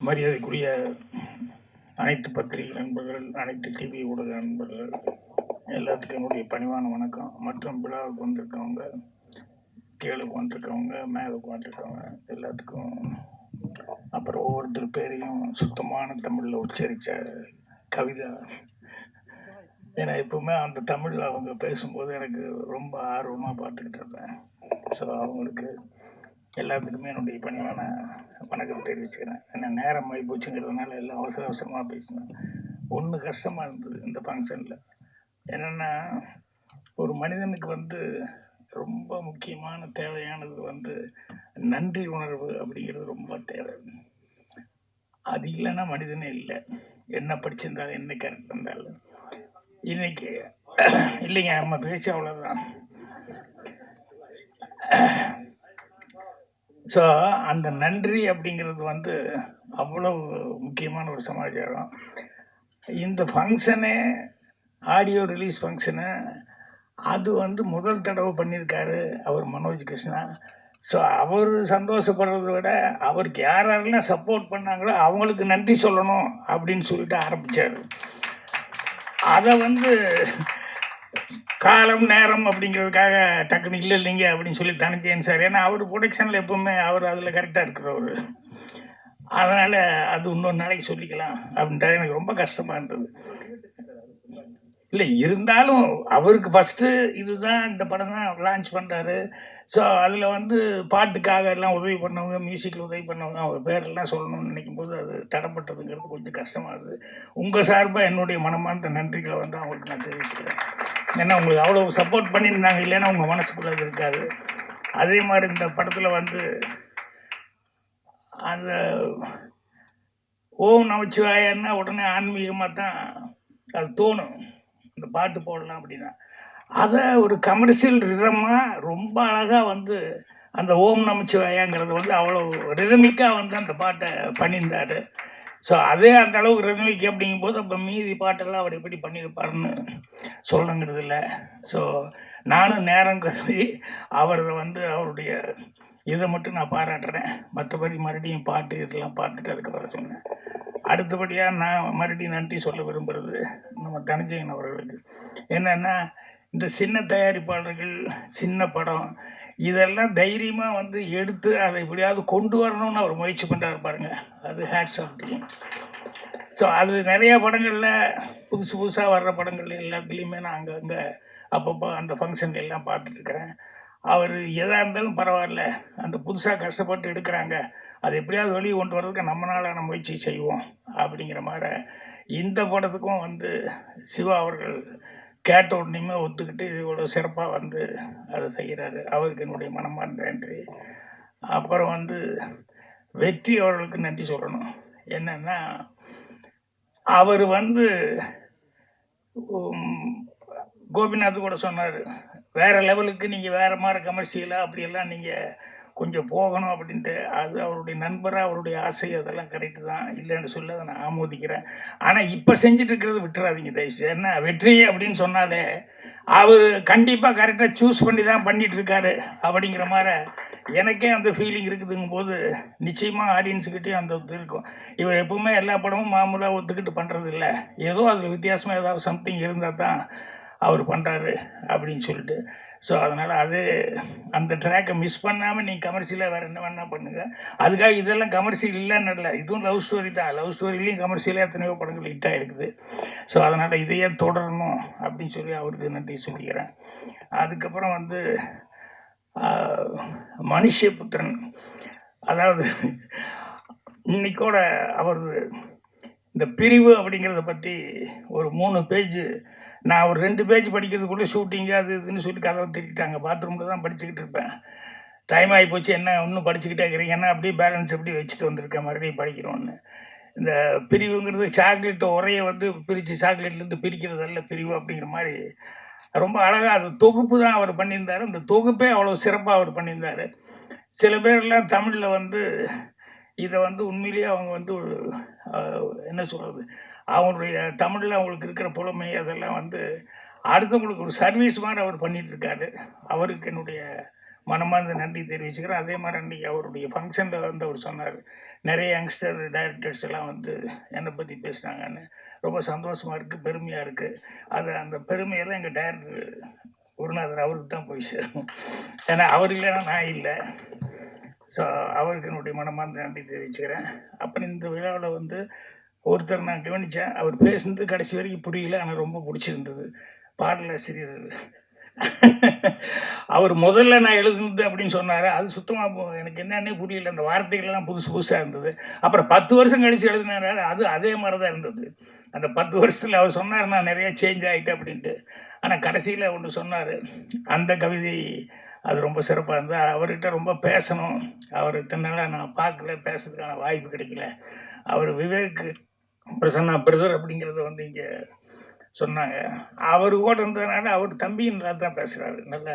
மரியாதைக்குரிய அனைத்து பத்திரிகை நண்பர்கள், அனைத்து டிவி ஊடக நண்பர்கள் எல்லாத்துக்கும் என்னுடைய பணிவான வணக்கம். மற்றும் விழாவுக்கு வந்திருக்கவங்க, கீழே உட்காந்துருக்கவங்க, மேலே உட்காந்துருக்கவங்க எல்லாத்துக்கும், அப்புறம் ஒவ்வொருத்தர் பேரையும் சுத்தமான தமிழில் உச்சரித்த கவிதா. ஏன்னா எப்பவுமே அந்த தமிழில் அவங்க பேசும்போது எனக்கு ரொம்ப ஆர்வமாக பார்த்துக்கிட்டு இருப்பேன். ஸோ அவங்களுக்கு எல்லாத்துக்குமே என்னுடைய பணிவான வணக்கம் தெரிவிச்சுக்கிறேன். ஏன்னா நேரம் ஆகி போச்சுங்கிறதுனால எல்லாம் அவசர அவசரமாக பேசினேன். ஒன்று கஷ்டமாக இருந்தது இந்த ஃபங்க்ஷனில். என்னென்னா, ஒரு மனிதனுக்கு ரொம்ப முக்கியமான தேவையானது நன்றி உணர்வு அப்படிங்கிறது ரொம்ப தேவை. அது இல்லைன்னா மனிதனே இல்லை. என்ன படிச்சிருந்தாலும் என்ன கரெக்ட் இருந்தாலும் இன்னைக்கு இல்லைங்க, நம்ம பேச்சு அவ்வளோதான். ஸோ அந்த நன்றி அப்படிங்கிறது அவ்வளவு முக்கியமான ஒரு சமாச்சாரம். இந்த ஃபங்க்ஷனு, ஆடியோ ரிலீஸ் ஃபங்க்ஷனு, அது முதல் தடவை பண்ணியிருக்காரு அவர் மனோஜ் கிருஷ்ணா. ஸோ அவர் சந்தோஷப்படுறத விட அவருக்கு யாரெல்லாம் சப்போர்ட் பண்ணாங்களோ அவங்களுக்கு நன்றி சொல்லணும் அப்படின்னு சொல்லிட்டு ஆரம்பித்தார். அதை காலம் நேரம் அப்படிங்கிறதுக்காக டக்குனு இல்லைங்க அப்படின்னு சொல்லி தனிச்சேன் சார். ஏன்னா அவர் ப்ரொடக்ஷனில் எப்பவுமே அவர் அதில் கரெக்டாக இருக்கிறவர். அதனால் அது இன்னொரு நாளைக்கு சொல்லிக்கலாம் அப்படின்ட்டு எனக்கு ரொம்ப கஷ்டமாக இருந்தது. இல்லை இருந்தாலும் அவருக்கு ஃபஸ்ட்டு இதுதான், இந்த படம் தான் லான்ச் பண்ணுறாரு. ஸோ அதில் பாட்டுக்காக எல்லாம் உதவி பண்ணவங்க, மியூசிக்கில் உதவி பண்ணவங்க, அவர் பேரெல்லாம் சொல்லணும்னு நினைக்கும் போது அது தடப்பட்டதுங்கிறது கொஞ்சம் கஷ்டமாக இருக்குது. உங்கள் சார்பாக என்னுடைய மனமார்ந்த நன்றிகளை அவங்களுக்கு நான் தெரிவிச்சுக்கிறேன். ஏன்னா உங்களுக்கு அவ்வளோ சப்போர்ட் பண்ணியிருந்தாங்க, இல்லைன்னா உங்கள் மனசுக்குள்ளே அது இருக்காது. அதே மாதிரி இந்த படத்தில் அந்த ஓம் நமச்சிவாயன்னா உடனே ஆன்மீகமாக தான் அது தோணும். இந்த பாட்டு போடலாம் அப்படின்னா அதை ஒரு கமர்ஷியல் ரிதமாக ரொம்ப அழகாக அந்த ஓம் நமச்சிவாயாங்கிறது அவ்வளோ ரிதமிக்காக அந்த பாட்டை பண்ணியிருந்தார். ஸோ அதே அந்த அளவுக்கு ரிதமிக் அப்படிங்கும்போது அப்போ மீதி பாட்டெல்லாம் அவர் எப்படி பண்ணியிருப்பாருன்னு சொல்லணுங்கிறது இல்லை. ஸோ நானும் நேரம் கருதி அவரை அவருடைய இதை மட்டும் நான் பாராட்டுறேன். மற்றபடி மறுபடியும் பாட்டு இதெல்லாம் பார்த்துட்டு அதுக்கப்புறம் சொன்னேன். அடுத்தபடியாக நான் மறுபடியும் நன்றி சொல்ல விரும்புகிறது நம்ம தனஞ்சயன் அவர்களுக்கு. என்னென்னா, இந்த சின்ன தயாரிப்பாளர்கள், சின்ன படம் இதெல்லாம் தைரியமாக எடுத்து அதை எப்படியாவது கொண்டு வரணும்னு அவர் முயற்சி பண்ணுறாரு பாருங்க, அது ஹேட்ஸ் ஆஃப் டு. ஸோ அது நிறையா படங்களில் புதுசாக வர்ற படங்கள் எல்லாத்துலேயுமே நான் அங்கங்கே அப்பப்போ அந்த ஃபங்க்ஷன்கள் எல்லாம் பார்த்துட்ருக்குறேன். அவர் எதாக இருந்தாலும் பரவாயில்ல, அந்த புதுசாக கஷ்டப்பட்டு எடுக்கிறாங்க, அது எப்படியாவது வெளியே கொண்டு வர்றதுக்கு நம்மளால் முயற்சி செய்வோம் அப்படிங்கிற மாதிரி இந்த படத்துக்கும் சிவா அவர்கள் கேட்ட உடனேயுமே ஒத்துக்கிட்டு இவ்வளோ சிறப்பாக அதை செய்கிறாரு. அவருக்கு என்னுடைய மனமார்ந்த நன்றி. அப்புறம் வெற்றி அவர்களுக்கு நன்றி சொல்லணும். என்னென்னா, அவர் கோபிநாத் கூட சொன்னார், வேறு லெவலுக்கு நீங்கள் வேறு மாதிரி கமர்ஷியலாக அப்படியெல்லாம் நீங்கள் கொஞ்சம் போகணும் அப்படின்ட்டு. அது அவருடைய நண்பராக அவருடைய ஆசை, அதெல்லாம் கரெக்டு தான், இல்லைன்னு சொல்லி அதை நான் ஆமோதிக்கிறேன். ஆனால் இப்போ செஞ்சுட்டு இருக்கிறது விட்டுறாதீங்க தயவுசு. ஏன்னா வெற்றி அப்படின்னு சொன்னாலே அவர் கண்டிப்பாக கரெக்டாக சூஸ் பண்ணி தான் பண்ணிகிட்ருக்காரு அப்படிங்கிற மாதிரி எனக்கே அந்த ஃபீலிங் இருக்குதுங்கும் போது நிச்சயமாக ஆடியன்ஸுக்கிட்டேயும் அந்த இருக்கும். இவர் எப்பவுமே எல்லா படமும் மாமூலாக ஒத்துக்கிட்டு பண்ணுறது இல்லை, ஏதோ அதில் வித்தியாசமாக ஏதாவது சம்திங் இருந்தால் தான் அவர் பண்ணுறாரு அப்படின்னு சொல்லிட்டு. ஸோ அதனால் அந்த ட்ராக்கை மிஸ் பண்ணாமல் நீங்கள் கமர்ஷியலாக வேறு என்ன வேணால் பண்ணுங்கள். அதுக்காக இதெல்லாம் கமர்ஷியல் இல்லைன்னு இல்லை, இதுவும் லவ் ஸ்டோரி தான். லவ் ஸ்டோரிலையும் கமர்ஷியலாக எத்தனையோ படங்கள் ஹிட்டாக இருக்குது. ஸோ அதனால் இதையே தொடரணும் அப்படின்னு சொல்லி அவருக்கு நன்றி சொல்லிக்கிறேன். அதுக்கப்புறம் மனுஷபுத்திரன், அதாவது இன்னைக்கூட அவர் இந்த பிரிவு அப்படிங்கிறத பற்றி ஒரு 3 பேஜ், நான் ஒரு 2 பேஜ் படிக்கிறதுக்குள்ளே ஷூட்டிங்கு அது இதுன்னு சொல்லி கதவை திட்டாங்க. பாத்ரூமில் தான் படிச்சுக்கிட்டு இருப்பேன். டைம் ஆகி போச்சு, என்ன இன்னும் படிச்சுக்கிட்டே இருக்கிறீங்கன்னா அப்படியே பேலன்ஸ் எப்படி வச்சுட்டு வந்திருக்கேன், மறுபடியும் படிக்கணும்னு. இந்த பிரிவுங்கிறது சாக்லேட்டை உரையை பிரித்து சாக்லேட்லேருந்து பிரிக்கிறதல்ல பிரிவு அப்படிங்கிற மாதிரி ரொம்ப அழகாக அது தொகுப்பு தான் அவர் பண்ணியிருந்தார். அந்த தொகுப்பே அவ்வளோ சிறப்பாக அவர் பண்ணியிருந்தார். சில பேர்லாம் தமிழில் இதை உண்மையிலேயே அவங்க ஒரு என்ன சொல்கிறது, அவங்களுடைய தமிழில் அவங்களுக்கு இருக்கிற புலமை அதெல்லாம் அடுத்தவங்களுக்கு ஒரு சர்வீஸ் மாதிரி அவர் பண்ணிகிட்ருக்காரு. அவருக்கு என்னுடைய மனமார்ந்த நன்றி தெரிவிச்சுக்கிறேன். அதே மாதிரி அன்றைக்கி அவருடைய ஃபங்க்ஷனில் வந்து அவர் சொன்னார், நிறைய யங்ஸ்டர் டைரக்டர்ஸ் எல்லாம் வந்து என்னை பற்றி பேசுனாங்கன்னு. ரொம்ப சந்தோஷமாக இருக்குது, பெருமையாக இருக்குது. அது அந்த பெருமையெல்லாம் எங்கள் டைரக்டர் குருநாதர் அவருக்கு தான் போய் சேரும். ஏன்னா அவர் இல்லைன்னா நான் இல்லை. ஸோ அவருக்கு என்னுடைய மனமார்ந்த நன்றி தெரிவிச்சுக்கிறேன். அப்புறம் இந்த விழாவில் வந்து ஒருத்தர் நான் கவனித்தேன், அவர் பேசுனது கடைசி வரைக்கும் புரியல, ஆனால் ரொம்ப பிடிச்சிருந்தது. பாடலாசிரியர் அவர் முதல்ல நான் எழுதுனது அப்படின்னு சொன்னார். அது சுத்தமாக எனக்கு என்னன்னே புரியல. அந்த வார்த்தைகள்லாம் புதுசு புதுசாக இருந்தது. அப்புறம் 10 வருஷம் கழித்து எழுதினாரு, அது அதே மாதிரி தான் இருந்தது. அந்த 10 வருஷத்தில் அவர் சொன்னார் நான் நிறைய சேஞ்ச் ஆகிட்டேன் அப்படின்ட்டு. ஆனால் கடைசியில் ஒன்று சொன்னார், அந்த கவிதை அது ரொம்ப சிறப்பாக இருந்தது. அவர்கிட்ட ரொம்ப பேசணும், அவர் இத்தனை நான் பார்க்கல, பேசுறதுக்கான வாய்ப்பு கிடைக்கல. அவர் விவேக் பிரசன்னா பிரதர் அப்படிங்கிறத வந்து இங்கே சொன்னாங்க. அவர் கூட இருந்ததுனால அவர் தம்பின்றா தான் பேசுகிறாரு, நல்லா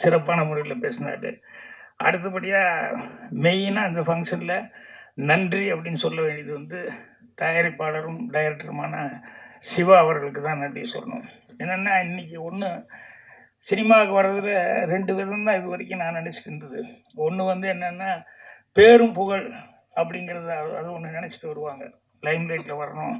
சிறப்பான முறையில் பேசினார். அடுத்தபடியாக மெயினாக இந்த ஃபங்க்ஷனில் நன்றி அப்படின்னு சொல்ல வேண்டியது வந்து தயாரிப்பாளரும் டைரக்டருமான சிவா அவர்களுக்கு தான் நன்றி சொல்லணும். என்னென்னா இன்றைக்கி ஒன்று சினிமாவுக்கு வர்றதுல 2 விதம் தான் இது வரைக்கும் நான் நினச்சிட்டு இருந்தது. ஒன்று வந்து என்னென்னா பேரும் புகழ் அப்படிங்கிறத அது ஒன்று நினச்சிட்டு வருவாங்க, லைம்லைட்டில் வரணும்,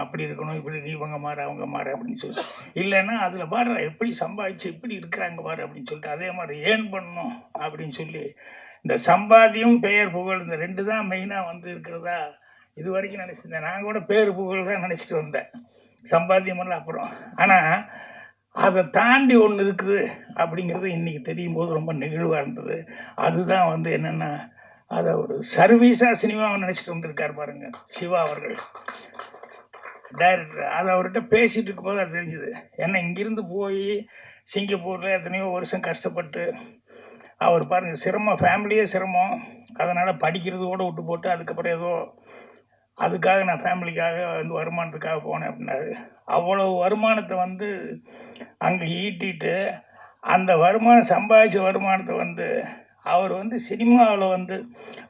அப்படி இருக்கணும், இப்படி இவங்க மாறு அவங்க மாறு அப்படின்னு சொல்லி. இல்லைன்னா அதில் பாரு எப்படி சம்பாதிச்சு இப்படி இருக்கிறாங்க பாரு அப்படின்னு சொல்லிட்டு அதே மாதிரி ஏர்ன் பண்ணணும் அப்படின்னு சொல்லி இந்த சம்பாத்தியம் பெயர் புகழ் இந்த 2 தான் மெயினாக வந்து இருக்கிறதா இது வரைக்கும் நினச்சிருந்தேன். நான் கூட பேர் புகழ் தான் நினச்சிட்டு வந்தேன், சம்பாத்தியமெல்லாம் அப்புறம். ஆனால் அதை தாண்டி ஒன்று இருக்குது அப்படிங்கிறது இன்றைக்கி தெரியும் போது ரொம்ப நெகிழ்வாக இருந்தது. அதுதான் வந்து என்னென்னா அதை ஒரு சர்வீஸாக சினிமாவை நினச்சிட்டு வந்திருக்கார் பாருங்க சிவா அவர்கள், டைரக்டர். அது அவர்கிட்ட பேசிகிட்டு இருக்கும்போது அது தெரிஞ்சுது. ஏன்னா இங்கேருந்து போய் சிங்கப்பூரில் எத்தனையோ வருஷம் கஷ்டப்பட்டு அவர் பாருங்கள் சிரமம், ஃபேமிலியே சிரமம், அதனால் படிக்கிறது கூட விட்டு போட்டு அதுக்கப்புறம் ஏதோ அதுக்காக நான் ஃபேமிலிக்காக வந்து வருமானத்துக்காக போனேன் அப்படின்னாரு. அவ்வளோ வருமானத்தை வந்து அங்கே ஈட்டிட்டு அந்த வருமானம் சம்பாதிச்ச வருமானத்தை வந்து அவர் வந்து சினிமாவில் வந்து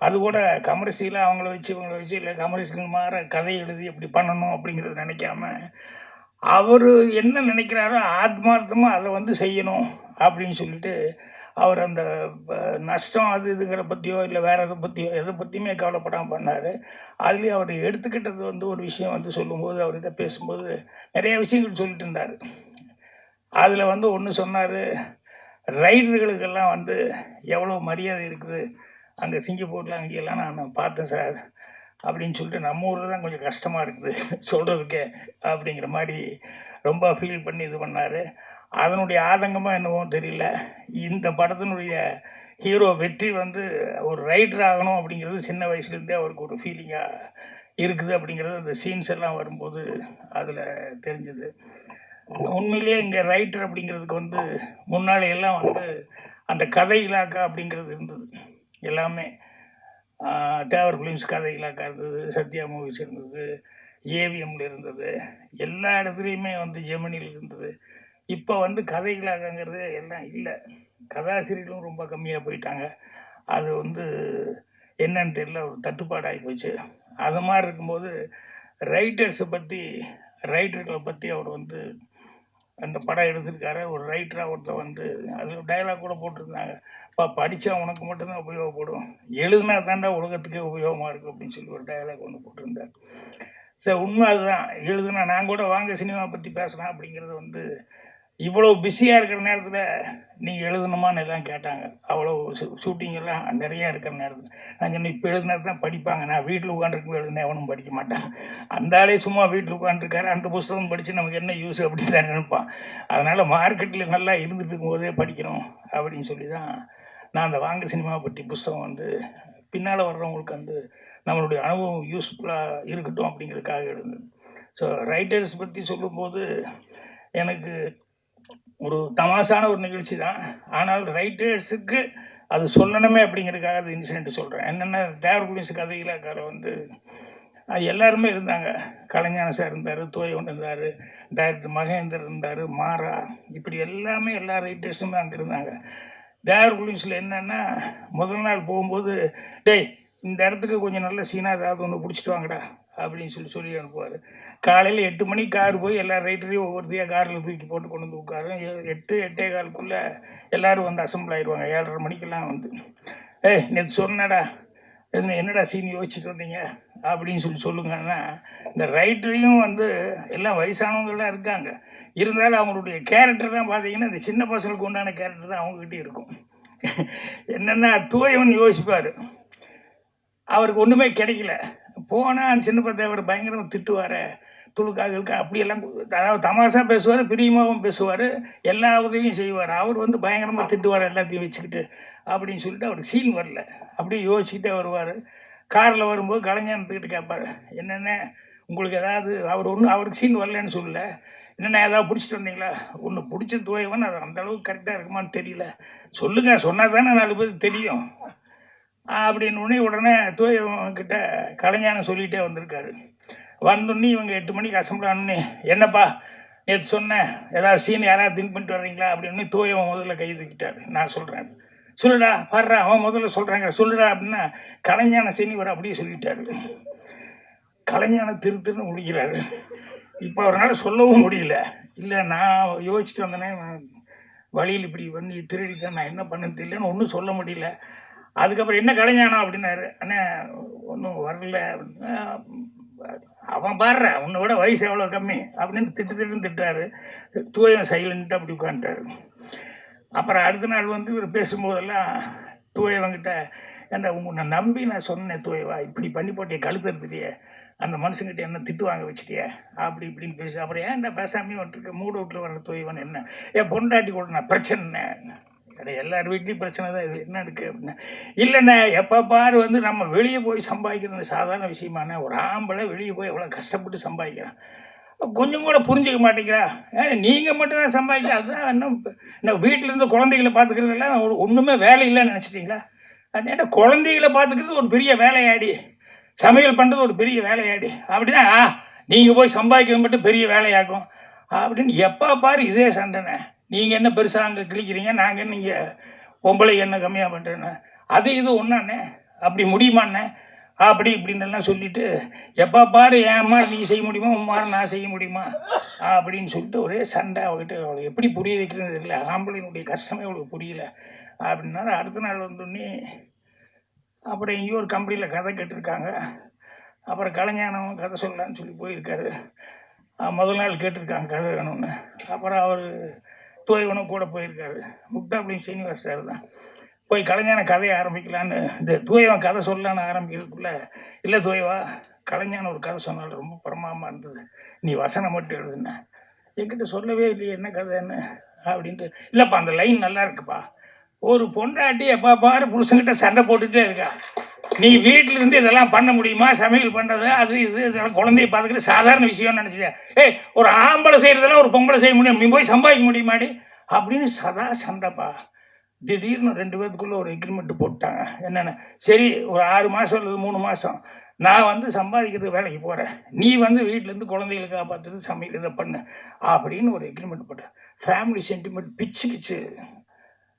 அது கூட கமர்ஷியலாக அவங்கள வச்சு இவங்கள வச்சு இல்லை கமர்ஷியல் மாற கதை எழுதி எப்படி பண்ணணும் அப்படிங்கிறது நினைக்காம அவர் என்ன நினைக்கிறாரோ ஆத்மார்த்தமாக அதை வந்து செய்யணும் அப்படின்னு சொல்லிட்டு அவர் அந்த நஷ்டம் அது இதுங்கிற பற்றியோ இல்லை வேறு எதை பற்றியோ எதை பற்றியுமே கவலைப்படாமல் பண்ணார். அதுலேயும் அவர் எடுத்துக்கிட்டது வந்து ஒரு விஷயம் வந்து சொல்லும்போது அவர்கிட்ட பேசும்போது நிறைய விஷயங்கள் சொல்லிட்டு இருந்தார். அதில் வந்து ஒன்று சொன்னார், ரைடர்களுக்கெல்லாம் வந்து எவ்வளோ மரியாதை இருக்குது அங்கே சிங்கப்பூரில் அங்கேயெல்லாம் நான் பார்த்தேன் சார் அப்படின்னு சொல்லிட்டு நம்ம ஊரில் தான் கொஞ்சம் கஷ்டமாக இருக்குது சொல்கிறதுக்கே அப்படிங்கிற மாதிரி ரொம்ப ஃபீல் பண்ணி இது பண்ணார். அதனுடைய ஆதங்கமாக என்னவோ தெரியல, இந்த படத்தினுடைய ஹீரோ வெற்றி வந்து ஒரு ரைட்டர் ஆகணும் அப்படிங்கிறது சின்ன வயசுலேருந்தே அவருக்கு ஒரு ஃபீலிங்காக இருக்குது அப்படிங்கிறது அந்த சீன்ஸ் எல்லாம் வரும்போது அதில் தெரிஞ்சுது. உண்மையிலேயே இங்கே ரைட்டர் அப்படிங்கிறதுக்கு வந்து முன்னாடி எல்லாம் வந்து அந்த கதை இலாக்கா அப்படிங்கிறது இருந்தது. எல்லாமே தேவர் ஃபிலிம்ஸ் கதை இலாக்கா இருந்தது, சத்யா மூவிஸ் இருந்தது, ஏவிஎம்ல இருந்தது, எல்லா இடத்துலையுமே வந்து ஜெமினியில் இருந்தது. இப்போ வந்து கதை இலாக்காங்கிறது எல்லாம் இல்லை, கதாசிரியர்களும் ரொம்ப கம்மியாக போயிட்டாங்க. அது வந்து என்னன்னு தெரியல, ஒரு தட்டுப்பாடாகி போச்சு. அது மாதிரி இருக்கும்போது ரைட்டர்களை பற்றி அவர் வந்து அந்த படம் எடுத்திருக்காரு. ஒரு ரைட்டராக ஒருத்தர் வந்து அதில் டைலாக் கூட போட்டிருந்தாங்க, படித்தா உனக்கு மட்டும்தான் உபயோகப்படும், எழுதுனா தாண்டா உலகத்துக்கே உபயோகமாக இருக்குது அப்படின்னு சொல்லி ஒரு டைலாக் ஒன்று போட்டிருந்தார். சார் உண்மை அதுதான், எழுதுனா நான் கூட வாங்க சினிமா பற்றி பேசலாம் அப்படிங்கிறது வந்து இவ்வளோ பிஸியாக இருக்கிற நேரத்தில் நீங்கள் எழுதணுமான்னு எல்லாம் கேட்டாங்க. அவ்வளோ ஷூட்டிங்கெல்லாம் நிறையா இருக்கிற நேரத்தில் நான் சொன்னேன், இப்போ எழுதினா தான் படிப்பாங்க, நான் வீட்டில் உட்காந்துருக்கு எழுதுனேன் எவனும் படிக்க மாட்டான், அந்த ஆளே சும்மா வீட்டில் உட்காந்துருக்காரு, அந்த புஸ்தகம் படித்து நமக்கு என்ன யூஸ் அப்படின்னு தான் நினைப்பான். அதனால் மார்க்கெட்டில் நல்லா இருந்துட்டு இருக்கும்போதே படிக்கணும் அப்படின்னு சொல்லி தான் நான் அந்த வாங்க சினிமா பற்றி புஸ்தகம் வந்து பின்னால் வர்றவங்களுக்கு வந்து நம்மளுடைய அனுபவம் யூஸ்ஃபுல்லாக இருக்கட்டும் அப்படிங்கிறதுக்காக எழுதுது. ஸோ ரைட்டர்ஸ் பற்றி சொல்லும்போது எனக்கு ஒரு தமாசான ஒரு நிகழ்ச்சி தான், ஆனால் ரைட்டர்ஸுக்கு அது சொல்லணுமே அப்படிங்கிறதுக்காக அது இன்சிடென்ட் சொல்கிறேன். என்னென்ன தேவர் ஃபிலிம்ஸ் கதை இலாக்கார வந்து எல்லாருமே இருந்தாங்க. கலைஞான சார் இருந்தார், தோயவன் இருந்தார், டைரக்டர் மகேந்தர் இருந்தார், மாறா, இப்படி எல்லாமே எல்லா ரைட்டர்ஸுமே அங்கே இருந்தாங்க. தேவர் ஃபிலிம்ஸில் என்னென்னா முதல் நாள் போகும்போது டேய் இந்த இடத்துக்கு கொஞ்சம் நல்ல சீனாக ஏதாவது ஒன்று பிடிச்சிட்டு வாங்கடா அப்படின்னு சொல்லி அனுப்புவார். காலையில் 8 மணிக்கு கார் போய் எல்லா ரைட்டரையும் ஒவ்வொருத்தையாக காரில் தூக்கி போட்டு கொண்டு வந்து உட்காரும். 8-8:15 எல்லோரும் வந்து அசம்பிள் ஆயிடுவாங்க. 7:30 மணிக்கெல்லாம் வந்து, நேற்று சொன்னடா, என்னடா சீன் யோசிச்சுட்டு வந்தீங்க அப்படின்னு சொல்லுங்கன்னா, இந்த ரைட்டரையும் வந்து எல்லாம் வயசானவங்களாம் இருக்காங்க. இருந்தாலும் அவங்களுடைய கேரக்டர் தான் பார்த்தீங்கன்னா இந்த சின்ன பசங்களுக்கு உண்டான கேரக்டர் தான் அவங்ககிட்ட இருக்கும். என்னென்னா தூயவன் யோசிப்பார், அவருக்கு ஒன்றுமே கிடைக்கல. போனால் அந்த சின்ன பத்தை அவர் பயங்கரமாக திட்டுவார், துளுக்காக அப்படியெல்லாம், அதாவது தமாஷா பேசுவார், பிரியமாகவும் பேசுவார், எல்லா உதவியும் செய்வார். அவர் வந்து பயங்கரமாக திட்டுவார் எல்லாத்தையும் வச்சுக்கிட்டு அப்படின்னு சொல்லிட்டு அவருக்கு சீன் வரல. அப்படியே யோசிச்சுக்கிட்டே வருவார். காரில் வரும்போது கலைஞானத்துக்கிட்ட கேட்பார், என்னென்ன உங்களுக்கு ஏதாவது, அவருக்கு சீன் வரலன்னு சொல்லல, என்னென்ன ஏதாவது பிடிச்சிட்டு வந்தீங்களா? ஒன்று பிடிச்ச தூயவன், அது அந்தளவுக்கு கரெக்டாக இருக்குமான்னு தெரியல, சொல்லுங்கள், சொன்னால் தானே 4 பேருக்கு தெரியும் அப்படின்னு உடனே தூயவன்கிட்ட கலைஞானம் சொல்லிகிட்டே வந்திருக்காரு. வந்தோடனே இவங்க 8 மணிக்கு அசம்பிள் ஆனோடனே, என்னப்பா நேற்று சொன்னேன், ஏதாவது சீன் யாராவது திங்க் பண்ணிட்டு வர்றீங்களா அப்படின்னு தூயவன் முதல்ல கை தூக்கிட்டார். நான் சொல்கிறேன், சொல்லுடா, பாடுறா, அவன் முதல்ல சொல்கிறாங்க, சொல்லுடா அப்படின்னா கலைஞான சீனி வர அப்படியே சொல்லிட்டாரு. கலைஞான திருன்னு முடிக்கிறாரு. இப்போ அவரால் சொல்லவும் முடியல. இல்லை, நான் யோசிச்சுட்டு வந்தேனே, வழியில் இப்படி வந்து திருடிட்டேன், நான் என்ன பண்ணன்னு தெரியலன்னு ஒன்றும் சொல்ல முடியல. அதுக்கப்புறம் என்ன கலைஞானம் அப்படின்னாரு. அண்ணே ஒன்றும் வரல அப்படின்னா, அவன் பாடுற, உன்னை விட வயசு எவ்வளோ கம்மி அப்படின்னு திட்டுறாரு. தூயவன் சைலண்ட்டாக அப்படி உட்காந்துட்டாரு. அப்புறம் அடுத்த நாள் வந்து இவர் பேசும்போதெல்லாம் தூயவங்கிட்ட, ஏன்டா உன்னை நம்பி நான் சொன்னேன் தூயவா, இப்படி பண்ணி போட்டிய கழுத்து எடுத்துட்டியே, அந்த மனுஷங்கிட்ட என்ன திட்டு வாங்க வச்சுட்டியே அப்படி இப்படின்னு பேசு. அப்புறம் ஏன்டா பேசாமே வந்துட்டு மூடு விட்டு வர்ற தூயவன், என்ன என் பொண்டாட்டி கூட நான் பிரச்சனை, எல்லார் வீட்லேயும் பிரச்சனை தான், இது என்ன இருக்குது அப்படின்னா, இல்லைண்ணே எப்போ பாரு வந்து நம்ம வெளியே போய் சம்பாதிக்கிறது சாதாரண விஷயமான, ஒரு ஆம்பளை வெளியே போய் எவ்வளோ கஷ்டப்பட்டு சம்பாதிக்கிறான், கொஞ்சம் கூட புரிஞ்சிக்க மாட்டேங்கிறா, நீங்கள் மட்டும் தான் சம்பாதிக்க, அதுதான் இன்னும் வீட்டிலேருந்து குழந்தைகளை பார்த்துக்கிறதெல்லாம் ஒன்றுமே வேலை இல்லைன்னு நினச்சிட்டிங்களா? ஏன்னா குழந்தைகளை பார்த்துக்கிறது ஒரு பெரிய வேலையாடி, சமையல் பண்ணுறது ஒரு பெரிய வேலையாடி அப்படின்னா, நீங்கள் போய் சம்பாதிக்கிறது மட்டும் பெரிய வேலையாகும் அப்படின்னு எப்போ பாரு இதே சண்டைண்ணே. நீங்கள் என்ன பெருசாக அங்கே கிழிக்கிறீங்க, நாங்கள் நீங்கள் பொம்பளை என்ன கம்மியாக பண்ணுறேன்னு, அது இது ஒன்றாண்ணே, அப்படி முடியுமாண்ணே அப்படி இப்படின்னெல்லாம் சொல்லிவிட்டு, எப்போ பாரு என் மாதிரி நீ செய்ய முடியுமா, உன் மாதிரி நான் செய்ய முடியுமா அப்படின்னு சொல்லிட்டு ஒரே சண்டை. அவகிட்ட அவளுக்கு எப்படி புரிய வைக்கிறது தெரியல, ஆம்பளையினுடைய கஷ்டமே அவளுக்கு புரியல அப்படின்னாரு. அடுத்த நாள் வந்தோடனே அப்புறம் எங்கேயோ ஒரு கம்பெனியில் கதை கேட்டிருக்காங்க. அப்புறம் கலைஞானம் கதை சொல்லலான்னு சொல்லி போயிருக்காரு. முதல் நாள் கேட்டிருக்காங்க கதை வேணும்னு. அப்புறம் அவர் தூயவனும் கூட போயிருக்காரு. முக்தாபுளி சீனிவாஸ் சார் தான் போய் கலைஞான கதையை ஆரம்பிக்கலான்னு, இந்த தூயவன் கதை சொல்லலான்னு ஆரம்பிக்கிறதுக்குள்ளே, இல்லை தூயவா, கலைஞான ஒரு கதை சொன்னாலும் ரொம்ப பிரமாதமாக இருந்தது, நீ வசனம் மட்டும் எழுதுன, என்கிட்ட சொல்லவே இல்லையே என்ன கதைன்னு அப்படின்ட்டு. இல்லைப்பா அந்த லைன் நல்லா இருக்குப்பா, ஒரு பொண்டாட்டி எப்போ பாரு புருஷன்கிட்ட சண்டை போட்டுகிட்டே இருக்கா, நீ வீட்டில் இருந்து இதெல்லாம் பண்ண முடியுமா, சமையல் பண்ணுறது அது இது இதெல்லாம் குழந்தைய பார்த்துக்கிட்டு சாதாரண விஷயம்னு நினச்சிட்டேன், ஒரு ஆம்பளை செய்கிறதெல்லாம் ஒரு பொம்பளை செய்ய முடியும், நீ போய் சம்பாதிக்க முடியுமாடி அப்படின்னு சதா சண்டைப்பா. திடீர்னு 2 பேத்துக்குள்ளே ஒரு எக்ரிமெண்ட் போட்டாங்க. என்னென்ன, சரி ஒரு 6 மாதம் அல்லது 3 மாதம் நான் வந்து சம்பாதிக்கிறதுக்கு வேலைக்கு போகிறேன், நீ வந்து வீட்டிலேருந்து குழந்தைகளை காப்பாற்றுறது சமையல் இதை பண்ணு அப்படின்னு ஒரு எக்ரிமெண்ட் போட்டேன். ஃபேமிலி சென்டிமெண்ட் பிச்சு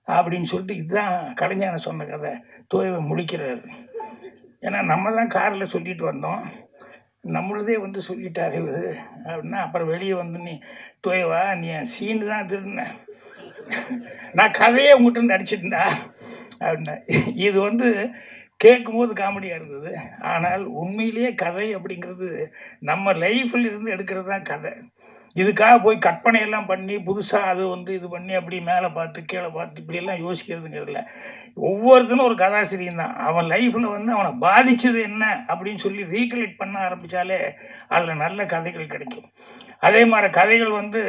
அப்படின்னு சொல்லிட்டு, இதுதான் கலைஞான சொன்ன கதை. தூயவை முடிக்கிறார். ஏன்னா நம்ம தான் காரில் சொல்லிட்டு வந்தோம், நம்மளதே வந்து சொல்லிட்டாரு அப்படின்னா. அப்புறம் வெளியே வந்து, நீ தூயவா நீ என் சீனு தான் திருடின, நான் கதையே உங்கள்கிட்ட இருந்து அடிச்சிருந்தா அப்படின்னா. இது வந்து கேட்கும்போது காமெடியாக இருந்தது, ஆனால் உண்மையிலேயே கதை அப்படிங்கிறது நம்ம லைஃப்பில் இருந்து எடுக்கிறது தான் கதை. இதுக்காக போய் கற்பனையெல்லாம் பண்ணி புதுசாக அது வந்து இது பண்ணி அப்படி மேலே பார்த்து கீழே பார்த்து இப்படியெல்லாம் யோசிக்கிறதுங்கிறதுல, ஒவ்வொருத்தனும் ஒரு கதாசிரியன் தான். அவன் லைஃப்பில் வந்து அவனை பாதித்தது என்ன அப்படின்னு சொல்லி ரீகலெக்ட் பண்ண ஆரம்பித்தாலே அதில் நல்ல கதைகள் கிடைக்கும். அதே மாதிரி கதைகள் வந்து